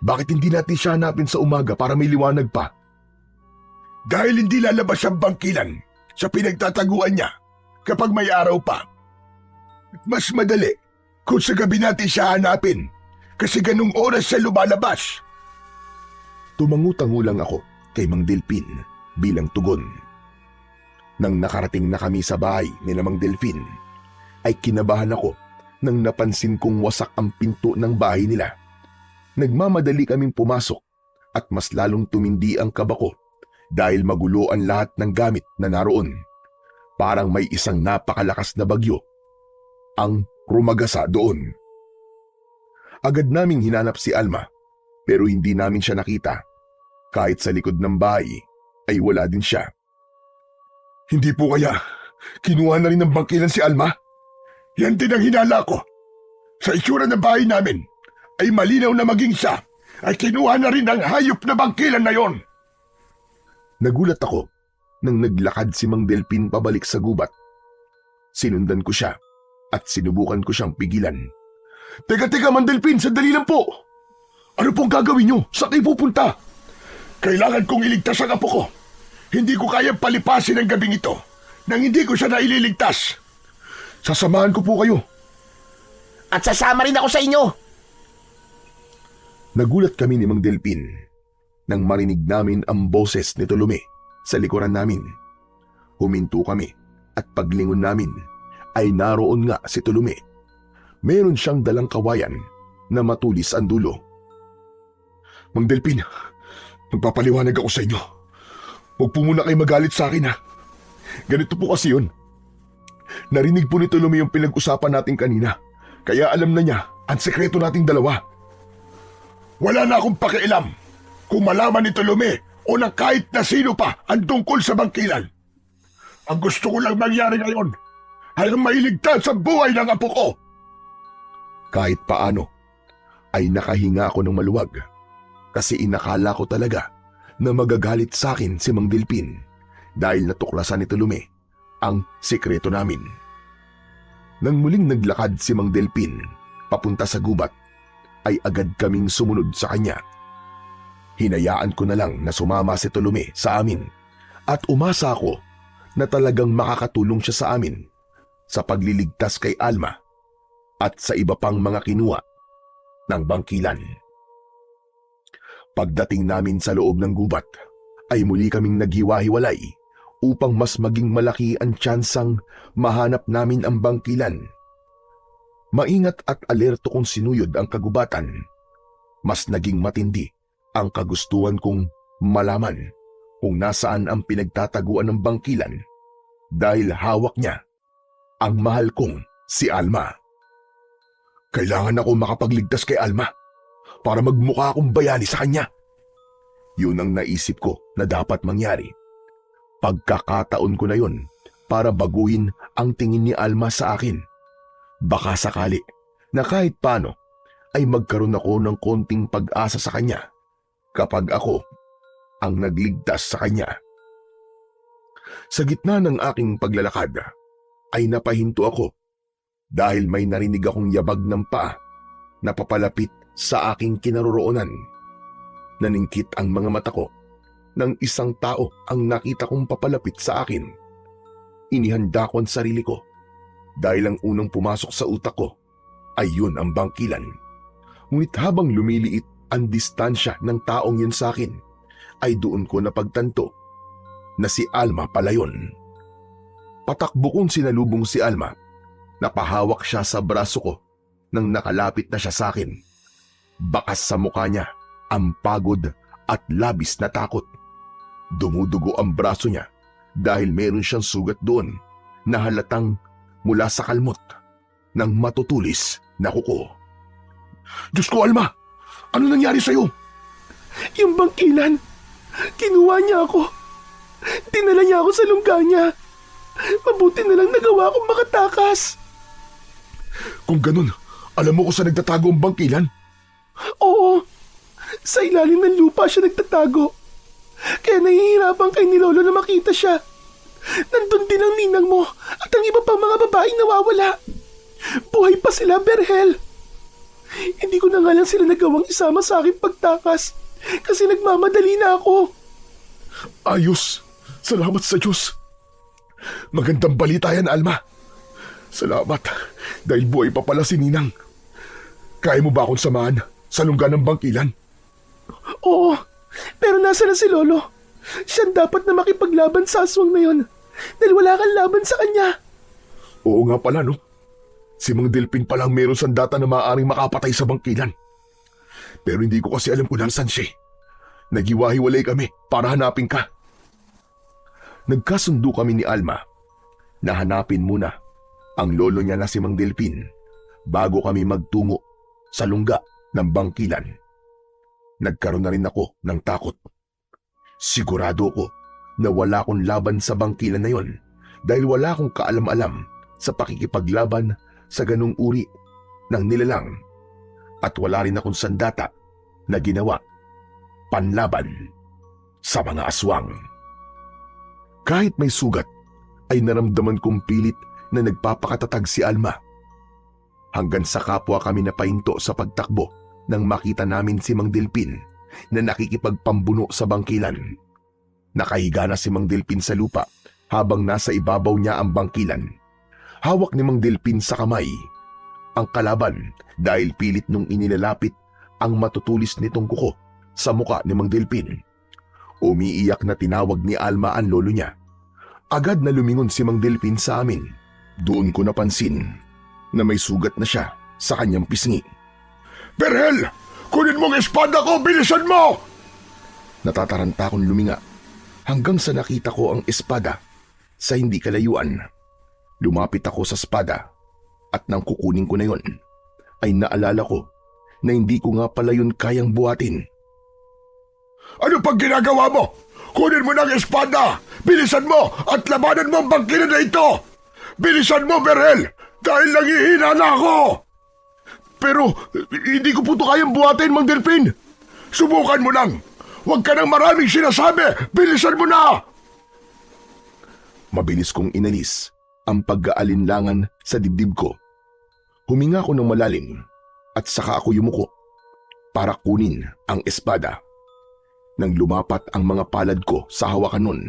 Bakit hindi natin siya hanapin sa umaga para may liwanag pa? Dahil hindi lalabas ang bangkilan sa pinagtataguan niya kapag may araw pa. Mas madali kung sa gabi natin siya hanapin kasi ganung oras siya lumalabas. Tumangu-tangu lang ako kay Mang Delpin bilang tugon. Nang nakarating na kami sa bahay ni Mang Delpin, ay kinabahan ako nang napansin kong wasak ang pinto ng bahay nila. Nagmamadali kaming pumasok at mas lalong tumindi ang kaba ko dahil magulo ang lahat ng gamit na naroon. Parang may isang napakalakas na bagyo ang rumagasa doon. Agad naming hinanap si Alma pero hindi namin siya nakita. Kahit sa likod ng bahay ay wala din siya. Hindi po kaya kinuha na rin ng bangkilan si Alma? Yan din ang hinala ko. Sa itsura ng bahay namin ay malinaw na maging siya ay kinuha na rin ang hayop na bangkilan na yon. Nagulat ako nang naglakad si Mang Delpin pabalik sa gubat. Sinundan ko siya at sinubukan ko siyang pigilan. Teka, Mang Delpin, sandali lang po. Ano pong gagawin niyo? Saan kayo pupunta? Kailangan kong iligtas ang apo ko. Hindi ko kayang palipasin ang gabing ito nang hindi ko siya naililigtas. Sasamahan ko po kayo. At sasama rin ako sa inyo. Nagulat kami ni Mang Delpin nang marinig namin ang boses ni Tolome sa likuran namin. Huminto kami at paglingon namin ay naroon nga si Tolome. Meron siyang dalang kawayan na matulis ang dulo. Mang Delpin, magpapaliwanag ako sa inyo. Huwag po muna kayo magalit sa akin ha. Ganito po kasi yun. Narinig po ni Tolome yung pinag-usapan natin kanina. Kaya alam na niya ang sekreto nating dalawa. Wala na akong pakialam kung malaman ni Tolome o ng kahit na sino pa ang tungkol sa bangkilan. Ang gusto ko lang mangyari ngayon ay mailigtas ang buhay ng apo ko. Kahit paano ay nakahinga ako ng maluwag kasi inakala ko talaga na magagalit sa akin si Mang Delpin dahil natuklasan ni Tolome ang sekreto namin. Nang muling naglakad si Mang Delpin papunta sa gubat, ay agad kaming sumunod sa kanya. Hinayaan ko na lang na sumama si Tolome sa amin at umasa ako na talagang makakatulong siya sa amin sa pagliligtas kay Alma at sa iba pang mga kinuha ng bangkilan. Pagdating namin sa loob ng gubat, ay muli kaming naghiwa-hiwalay upang mas maging malaki ang tsansang mahanap namin ang bangkilan. Maingat at alerto kong sinuyod ang kagubatan. Mas naging matindi ang kagustuhan kong malaman kung nasaan ang pinagtataguan ng bangkilan dahil hawak niya ang mahal kong si Alma. Kailangan ako makapagligtas kay Alma para magmukha akong bayani sa kanya. Yun ang naisip ko na dapat mangyari. Pagkakataon ko na yun para baguhin ang tingin ni Alma sa akin. Baka sakali na kahit paano ay magkaroon ako ng konting pag-asa sa kanya kapag ako ang nagligtas sa kanya. Sa gitna ng aking paglalakad ay napahinto ako dahil may narinig akong yabag ng paa na papalapit sa aking kinaroroonan. Naningkit ang mga mata ko nang isang tao ang nakita kong papalapit sa akin. Inihanda ko ang sarili ko dahil ang unang pumasok sa utak ko ay yun ang bangkilan. Ngunit habang lumiliit ang distansya ng taong yun sa akin, ay doon ko napagtanto na si Alma pala yun. Patakbo kong sinalubong si Alma. Napahawak siya sa braso ko nang nakalapit na siya sa akin. Bakas sa mukha niya ang pagod at labis na takot. Dumudugo ang braso niya dahil meron siyang sugat doon na halatang mula sa kalmot ng matutulis na kuko. Diyos ko, Alma! Ano nangyari sa'yo? Yung bangkilan, kinuha niya ako. Dinala niya ako sa lungga niya. Mabuti na lang nagawa akong makatakas. Kung ganun, alam mo kung saan nagtatago ang bangkilan? Oo, sa ilalim ng lupa siya nagtatago. Kaya nahihirapan kay ni Lolo na makita siya. Nandun din ang ninang mo at ang iba pang mga babaeng nawawala. Buhay pa sila, Berhel. Hindi ko na nga lang sila nagawang isama sa aking pagtakas kasi nagmamadali na ako. Ayos. Salamat sa Diyos. Magandang balita yan, Alma. Salamat dahil buhay pa pala si Ninang. Kaya mo ba akong samahan sa lungga ng bangkilan? Oo, pero nasa na si Lolo? Siya dapat na makipaglaban sa aswang na yon dahil wala kang laban sa kanya. Oo nga pala, no? Si Mang Delpin palang meron sandata na maaaring makapatay sa bangkilan. Pero hindi ko kasi alam kung nasaan siya. Naghiwa-hiwalay kami para hanapin ka. Nagkasundo kami ni Alma na hanapin muna ang lolo niya na si Mang Delpin bago kami magtungo sa lungga ng bangkilan. Nagkaroon na rin ako ng takot. Sigurado ko na wala akong laban sa bangkilan na yon dahil wala akong kaalam-alam sa pakikipaglaban sa ganung uri ng nilalang at wala rin akong sandata na ginawa panlaban sa mga aswang. Kahit may sugat, ay naramdaman kong pilit na nagpapakatatag si Alma. Hanggang sa kapwa kami napahinto sa pagtakbo nang makita namin si Mang Delpin na nakikipagpambuno sa bangkilan. Nakahiga na si Mang Delpin sa lupa habang nasa ibabaw niya ang bangkilan. Hawak ni Mang Delpin sa kamay ang kalaban dahil pilit nung inilalapit ang matutulis nitong kuko sa muka ni Mang Delpin. Umiiyak na tinawag ni Alma ang lolo niya. Agad na lumingon si Mang Delpin sa amin. Doon ko napansin na may sugat na siya sa kanyang pisngi. Berhel! Kunin mo ang espada ko! Bilisan mo! Natataranta akong luminga hanggang sa nakita ko ang espada sa hindi kalayuan. Lumapit ako sa espada at nang kukunin ko na yon, ay naalala ko na hindi ko nga pala yun kayang buhatin. Ano pang ginagawa mo? Kunin mo na ang espada! Bilisan mo at labanan mo ang bangkilan na ito! Bilisan mo, Berhel! Dahil nanghihina na ako! Pero hindi ko po ito kayang buhatin, Mang Delpin. Subukan mo lang! Huwag ka nang maraming sinasabi! Bilisan mo na! Mabilis kong inalis ang pag-aalinlangan sa dibdib ko. Huminga ko ng malalim at saka ako yumuko para kunin ang espada. Nang lumapat ang mga palad ko sa hawakan nun,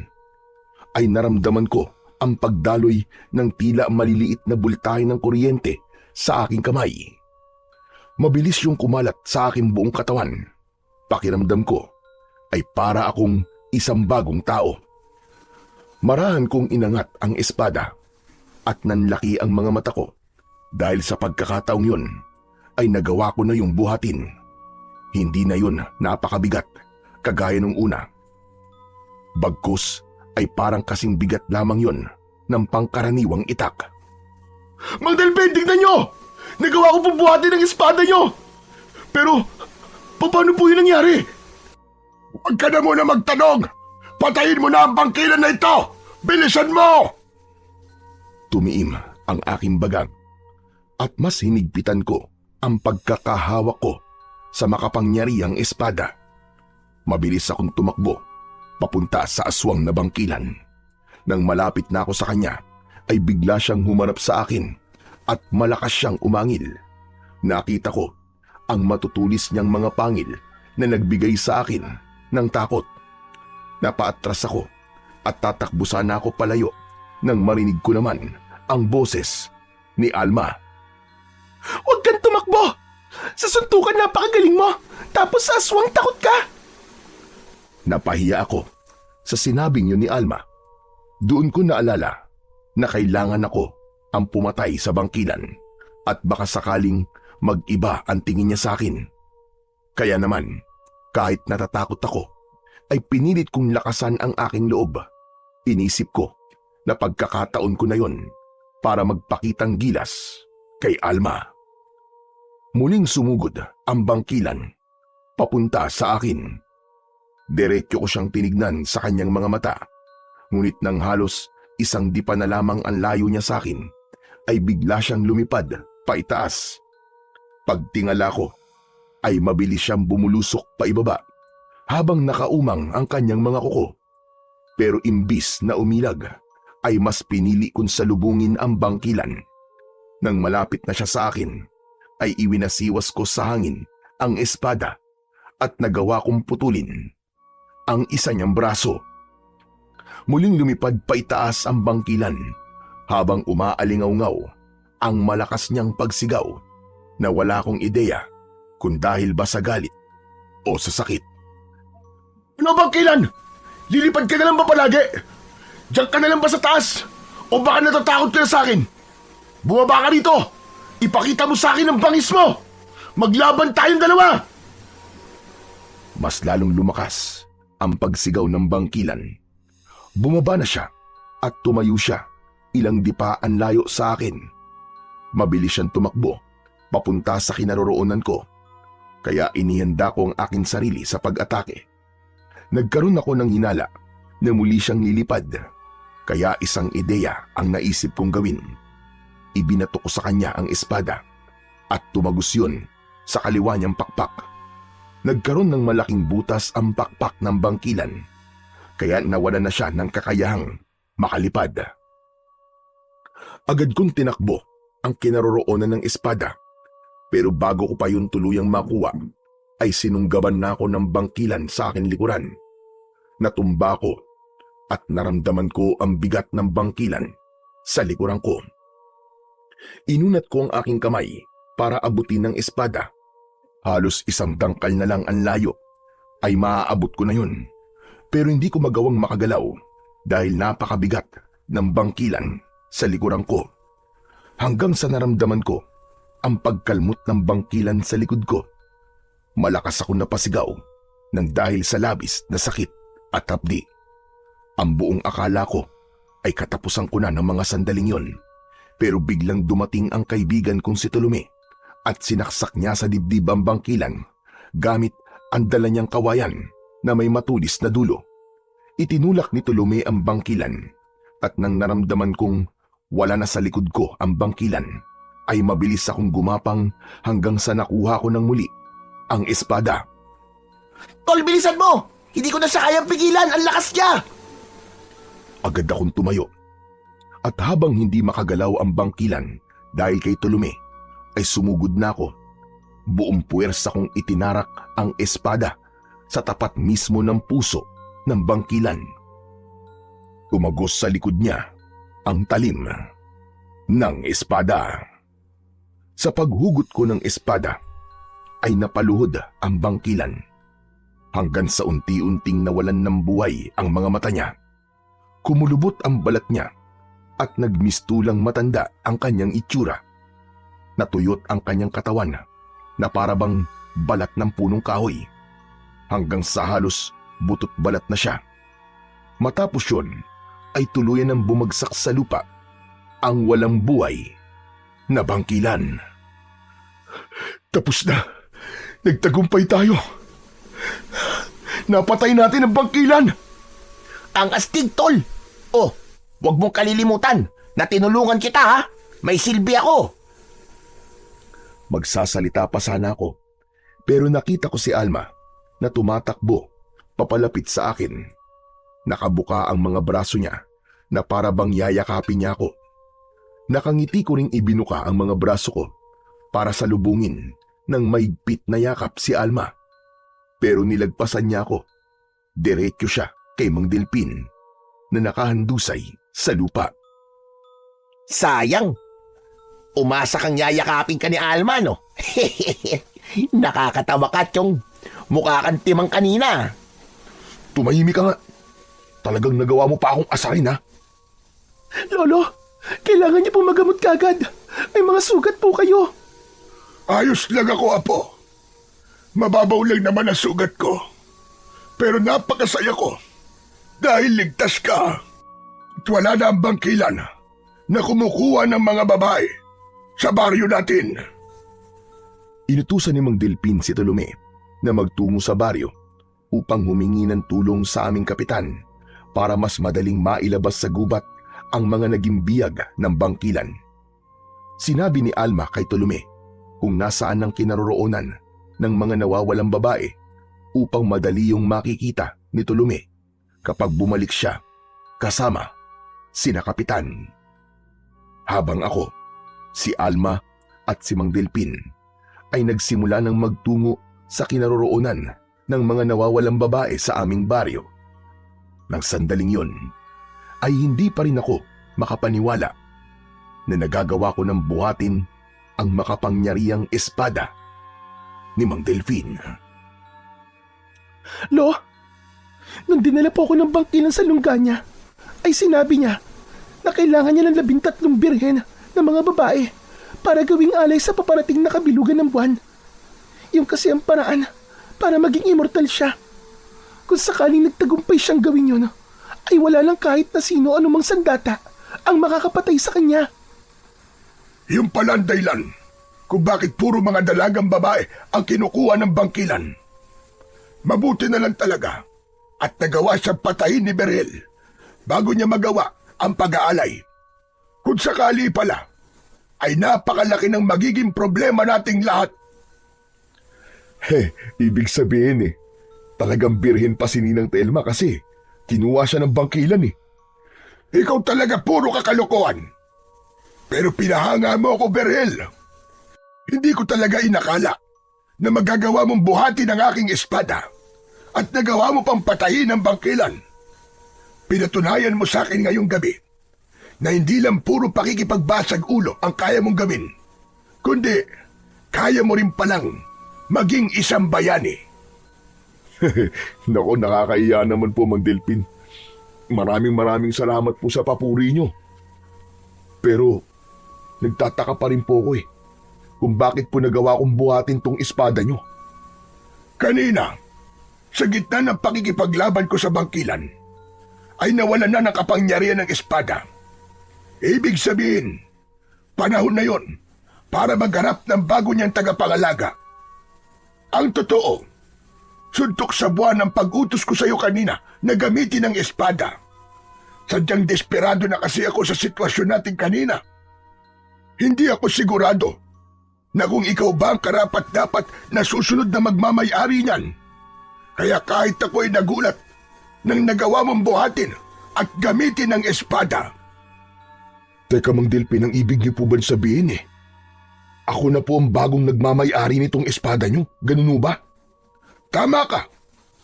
ay naramdaman ko ang pagdaloy ng tila maliliit na bultahe ng kuryente sa aking kamay. Mabilis yung kumalat sa aking buong katawan. Pakiramdam ko ay para akong isang bagong tao. Marahan kong inangat ang espada at nanlaki ang mga mata ko dahil sa pagkakataong yun ay nagawa ko na yung buhatin. Hindi na yun napakabigat kagaya nung una. Bagkus ay parang kasing bigat lamang yun ng pangkaraniwang itak. Mang Delpin, tignan nyo! Nagawa ko pong buhatin ang espada nyo! Pero, paano po yun nangyari? Huwag ka na muna magtanong! Patayin mo na ang bangkilan na ito! Bilisan mo! Tumiim ang aking bagang at mas hinigpitan ko ang pagkakahawak ko sa makapangyarihang espada. Mabilis akong tumakbo papunta sa aswang na bangkilan. Nang malapit na ako sa kanya, ay bigla siyang humarap sa akin at malakas siyang umangil. Nakita ko ang matutulis niyang mga pangil na nagbigay sa akin ng takot. Napaatras ako at tatakbo sana ako palayo nang marinig ko naman ang boses ni Alma. Huwag kang tumakbo! Sa suntukan napakagaling mo! Tapos sa aswang takot ka! Napahiya ako sa sinabing yun ni Alma. Doon ko naalala na kailangan ako ang pumatay sa bangkilan at baka sakaling mag-iba ang tingin niya sa akin. Kaya naman, kahit natatakot ako, ay pinilit kong lakasan ang aking loob. Inisip ko na pagkakataon ko na yon para magpakitang gilas kay Alma. Muling sumugod ang bangkilan papunta sa akin. Diretso ko siyang tinignan sa kanyang mga mata, ngunit nang halos isang dipa na lamang ang layo niya sa akin, ay bigla siyang lumipad paitaas. Pagtingala ko, ay mabilis siyang bumulusok paibaba habang nakaumang ang kanyang mga kuko. Pero imbis na umilag, ay mas pinili kong salubungin ang bangkilan. Nang malapit na siya sa akin, ay iwinasiwas ko sa hangin ang espada at nagawa kong putulin ang isa niyang braso. Muling lumipad paitaas ang bangkilan habang umaalingaw-ngaw ang malakas niyang pagsigaw na wala akong ideya kung dahil ba sa galit o sa sakit. Ano bangkilan? Lilipad ka na lang ba palagi? Diyan ka na lang ba sa taas? O baka natatakot ka na sa akin? Bumaba ka dito! Ipakita mo sa akin ang bangis mo! Maglaban tayong dalawa! Mas lalong lumakas ang pagsigaw ng bangkilan. Bumaba na siya at tumayo siya, ilang dipaan layo sa akin. Mabilis siyang tumakbo, papunta sa kinaroroonan ko. Kaya inihanda ko ang aking sarili sa pag-atake. Nagkaroon ako ng hinala na muli siyang lilipad. Kaya isang ideya ang naisip kong gawin. Ibinato ko sa kanya ang espada at tumagos yun sa kaliwa niyang pakpak. Nagkaroon ng malaking butas ang pakpak ng bangkilan, kaya nawala na siya ng kakayahang makalipad. Agad kong tinakbo ang kinaroroonan ng espada, pero bago ko pa yun tuluyang makuha, ay sinunggaban na ako ng bangkilan sa aking likuran. Natumba ko at naramdaman ko ang bigat ng bangkilan sa likuran ko. Inunat ko ang aking kamay para abutin ng espada. Halos isang dangkal na lang ang layo ay maaabot ko na yun. Pero hindi ko magawang makagalaw dahil napakabigat ng bangkilan sa likuran ko. Hanggang sa naramdaman ko ang pagkalmot ng bangkilan sa likod ko. Malakas ako napasigaw nang dahil sa labis na sakit at hapdi. Ang buong akala ko ay katapusan ko na ng mga sandaling yon. Pero biglang dumating ang kaibigan kong si Tolome at sinaksak niya sa dibdib ang bangkilan gamit ang dala niyang kawayan na may matulis na dulo. Itinulak ni Tolome ang bangkilan at nang naramdaman kong wala na sa likod ko ang bangkilan, ay mabilis akong gumapang hanggang sa nakuha ko ng muli ang espada. Tol, bilisan mo! Hindi ko na siya kayang pigilan! Ang lakas niya! Agad akong tumayo. At habang hindi makagalaw ang bangkilan dahil kay Tolome, ay sumugod na ako. Buong puwersa kong itinarak ang espada sa tapat mismo ng puso ng bangkilan. Tumagos sa likod niya ang talim ng espada. Sa paghugot ko ng espada, ay napaluhod ang bangkilan hanggang sa unti-unting nawalan ng buhay ang mga mata niya. Kumulubot ang balat niya at nagmistulang matanda ang kanyang itsura. Natuyot ang kanyang katawan na parabang balat ng punong kahoy hanggang sa halos butot balat na siya. Matapos yun ay tuluyan ng bumagsak sa lupa ang walang buhay na bangkilan. Tapos na. Nagtagumpay tayo. Napatay natin ang bangkilan. Ang astig, Tol! Oh, wag mong kalilimutan na tinulungan kita, ha? May silbi ako! Magsasalita pa sana ako, pero nakita ko si Alma na tumatakbo papalapit sa akin. Nakabuka ang mga braso niya na para bang yayakapin niya ako. Nakangiti ko ring ibinuka ang mga braso ko para salubungin ng mahigpit na yakap si Alma. Pero nilagpasan niya ako. Diretso siya kay Mang Delpin na nakahandusay sa lupa. Sayang! Umasa kang yayakapin ka ni Alma, no? Nakakatawa ka, Chong. Mukha kang timang kanina. Tumahimik ka nga. Talagang nagawa mo pa akong asarin, ha? Lolo, kailangan niyo po magamot kagad. May mga sugat po kayo. Ayos lang ako, Apo. Mababaw lang naman ang sugat ko. Pero napakasaya ko dahil ligtas ka. At wala na ang bangkilan na kumukuha ng mga babae sa baryo natin. Inutusan ni Mang Delpin si Tolome na magtungo sa baryo upang humingi ng tulong sa aming kapitan para mas madaling mailabas sa gubat ang mga naging biyag ng bangkilan. Sinabi ni Alma kay Tolome kung nasaan ang kinaroroonan ng mga nawawalang babae upang madali yung makikita ni Tolome kapag bumalik siya kasama sina kapitan. Habang ako, si Alma at si Mang Delpin ay nagsimula ng magtungo sa kinaroroonan ng mga nawawalang babae sa aming baryo. Nang sandaling yun, ay hindi pa rin ako makapaniwala na nagagawa ko ng buhatin ang makapangyarihang espada ni Mang Delpin. Lo, nung dinala po ako ng bangkilan sa lungga niya, ay sinabi niya na kailangan niya ng 13 birhen na mga babae para gawing alay sa paparating na kabilugan ng buwan. Yung kasi ang paraan para maging immortal siya. Kung sakaling nagtagumpay siyang gawin yun, ay wala lang kahit na sino anumang sandata ang makakapatay sa kanya. Yung pala ang dahilan kung bakit puro mga dalagang babae ang kinukuha ng bangkilan. Mabuti na lang talaga at nagawa siyang patayin ni Berhel bago niya magawa ang pag-aalay. Kung sakali pala, ay napakalaki ng magiging problema nating lahat. Ibig sabihin talagang birhen pa si Ninang Telma kasi kinuha siya ng bangkilan Ikaw talaga puro kakalokohan. Pero pinahanga mo ako, Berhel. Hindi ko talaga inakala na magagawa mong buhati ng aking espada at nagawa mo pang patayin ng bangkilan. Pinatunayan mo sa akin ngayong gabi na hindi lang puro pakikipagbasag ulo ang kaya mong gawin, kundi kaya mo rin palang maging isang bayani. Nako, nakakaiya naman po, Mang Delpin. Maraming salamat po sa papuri nyo. Pero nagtataka pa rin po ko kung bakit po nagawa kong buhatin tong espada nyo. Kanina, sa gitna ng pakikipaglaban ko sa bangkilan, ay nawalan na ng kapangyarihan ng espada. Ibig sabihin, panahon na yon para maghanap ng bago niyang tagapangalaga. Ang totoo, suntok sa buwan ng pag-utos ko sa iyo kanina na gamitin ang espada. Sadyang desperado na kasi ako sa sitwasyon natin kanina. Hindi ako sigurado na kung ikaw ba ang karapat-dapat na susunod na magmamay-ari niyan. Kaya kahit ako ay nagulat nang nagawa mong buhatin at gamitin ang espada. Teka, Mang Delpin, ang ibig niyo po ba sabihin ako na po ang bagong nagmamay-ari nitong espada nyo? Ganun ba? Tama ka.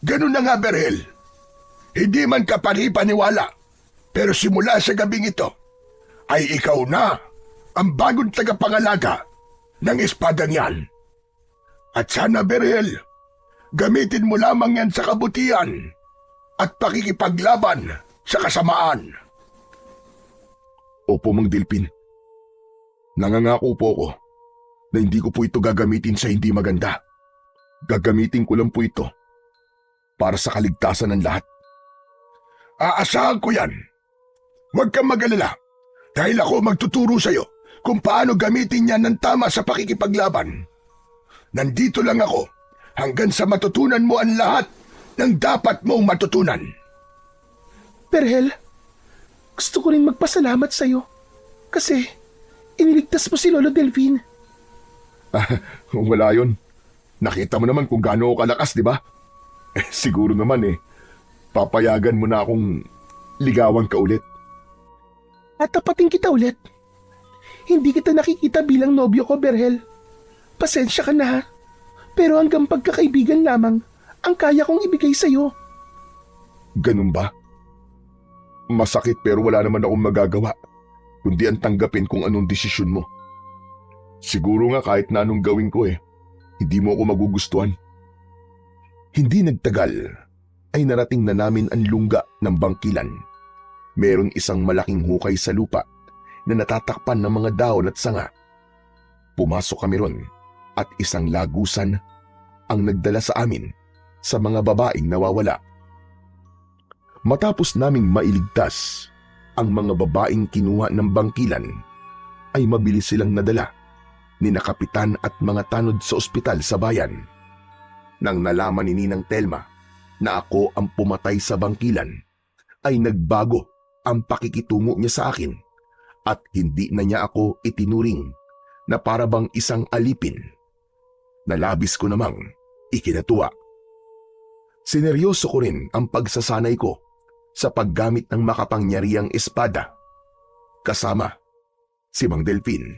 Ganun na nga, Berhel. Hindi man ka panipaniwala, pero simula sa gabing ito, ay ikaw na ang bagong tagapangalaga ng espadang yan. At sana, Berhel, gamitin mo lamang yan sa kabutihan at pakikipaglaban sa kasamaan. Opo, Mang Delpin. Nangangako po ako na hindi ko po ito gagamitin sa hindi maganda. Gagamitin ko lang po ito para sa kaligtasan ng lahat. Aasahan ko yan. Huwag kang mag-alala dahil ako magtuturo sa iyo kung paano gamitin yan ng tama sa pakikipaglaban. Nandito lang ako hanggang sa matutunan mo ang lahat ng dapat mong matutunan. Berhel, gusto ko rin magpasalamat sa iyo kasi iniligtas mo si Lolo Delphine. Wala yun. Nakita mo naman kung gaano ako kalakas, di ba? Siguro naman papayagan mo na akong ligawan ka ulit. At tapatin kita ulit. Hindi kita nakikita bilang nobyo ko, Berhel. Pasensya ka na ha. Pero hanggang pagkakaibigan lamang ang kaya kong ibigay sa iyo. Ganun ba? Masakit pero wala naman akong magagawa kundi ang tanggapin kung anong desisyon mo. Siguro nga kahit na anong gawin ko hindi mo ako magugustuhan. Hindi nagtagal ay narating na namin ang lungga ng bangkilan. Meron isang malaking hukay sa lupa na natatakpan ng mga dahon at sanga. Pumasok kami ron at isang lagusan ang nagdala sa amin sa mga babaeng nawawala. Matapos naming mailigtas ang mga babaeng kinuha ng bangkilan, ay mabilis silang nadala ni na kapitan at mga tanod sa ospital sa bayan. Nang nalaman ni Ninang Telma na ako ang pumatay sa bangkilan, ay nagbago ang pakikitungo niya sa akin at hindi na niya ako itinuring na parabang isang alipin. Nalabis ko namang ikinatuwa. Sineryoso ko rin ang pagsasanay ko sa paggamit ng makapangyarihang espada. Kasama si Mang Delphine.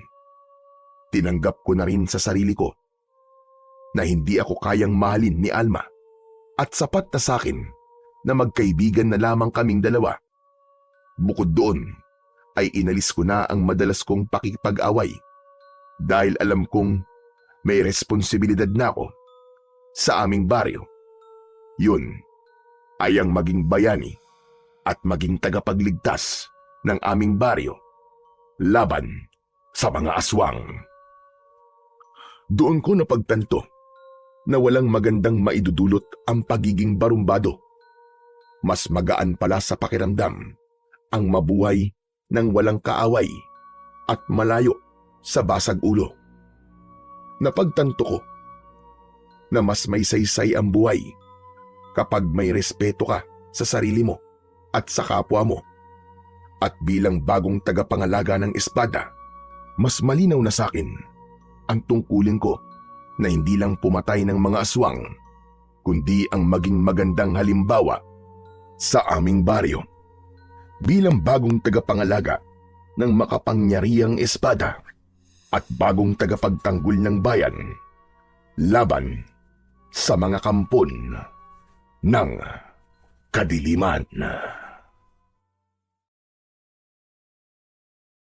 Tinanggap ko na rin sa sarili ko na hindi ako kayang mahalin ni Alma at sapat na sa akin na magkaibigan na lamang kaming dalawa. Bukod doon ay inalis ko na ang madalas kong pakikipag-away dahil alam kong may responsibilidad na ako sa aming baryo. Yun ay ang maging bayani at maging tagapagligtas ng aming baryo laban sa mga aswang. Doon ko napagtanto na walang magandang maidudulot ang pagiging barumbado. Mas magaan pala sa pakiramdam ang mabuhay ng walang kaaway at malayo sa basag ulo. Napagtanto ko na mas may saysay ang buhay kapag may respeto ka sa sarili mo at sa kapwa mo. At bilang bagong tagapangalaga ng espada, mas malinaw na sa akin ang tungkulin ko na hindi lang pumatay ng mga aswang, kundi ang maging magandang halimbawa sa aming baryo. Bilang bagong tagapangalaga ng makapangyarihang espada at bagong tagapagtanggol ng bayan, laban sa mga kampon ng kadiliman.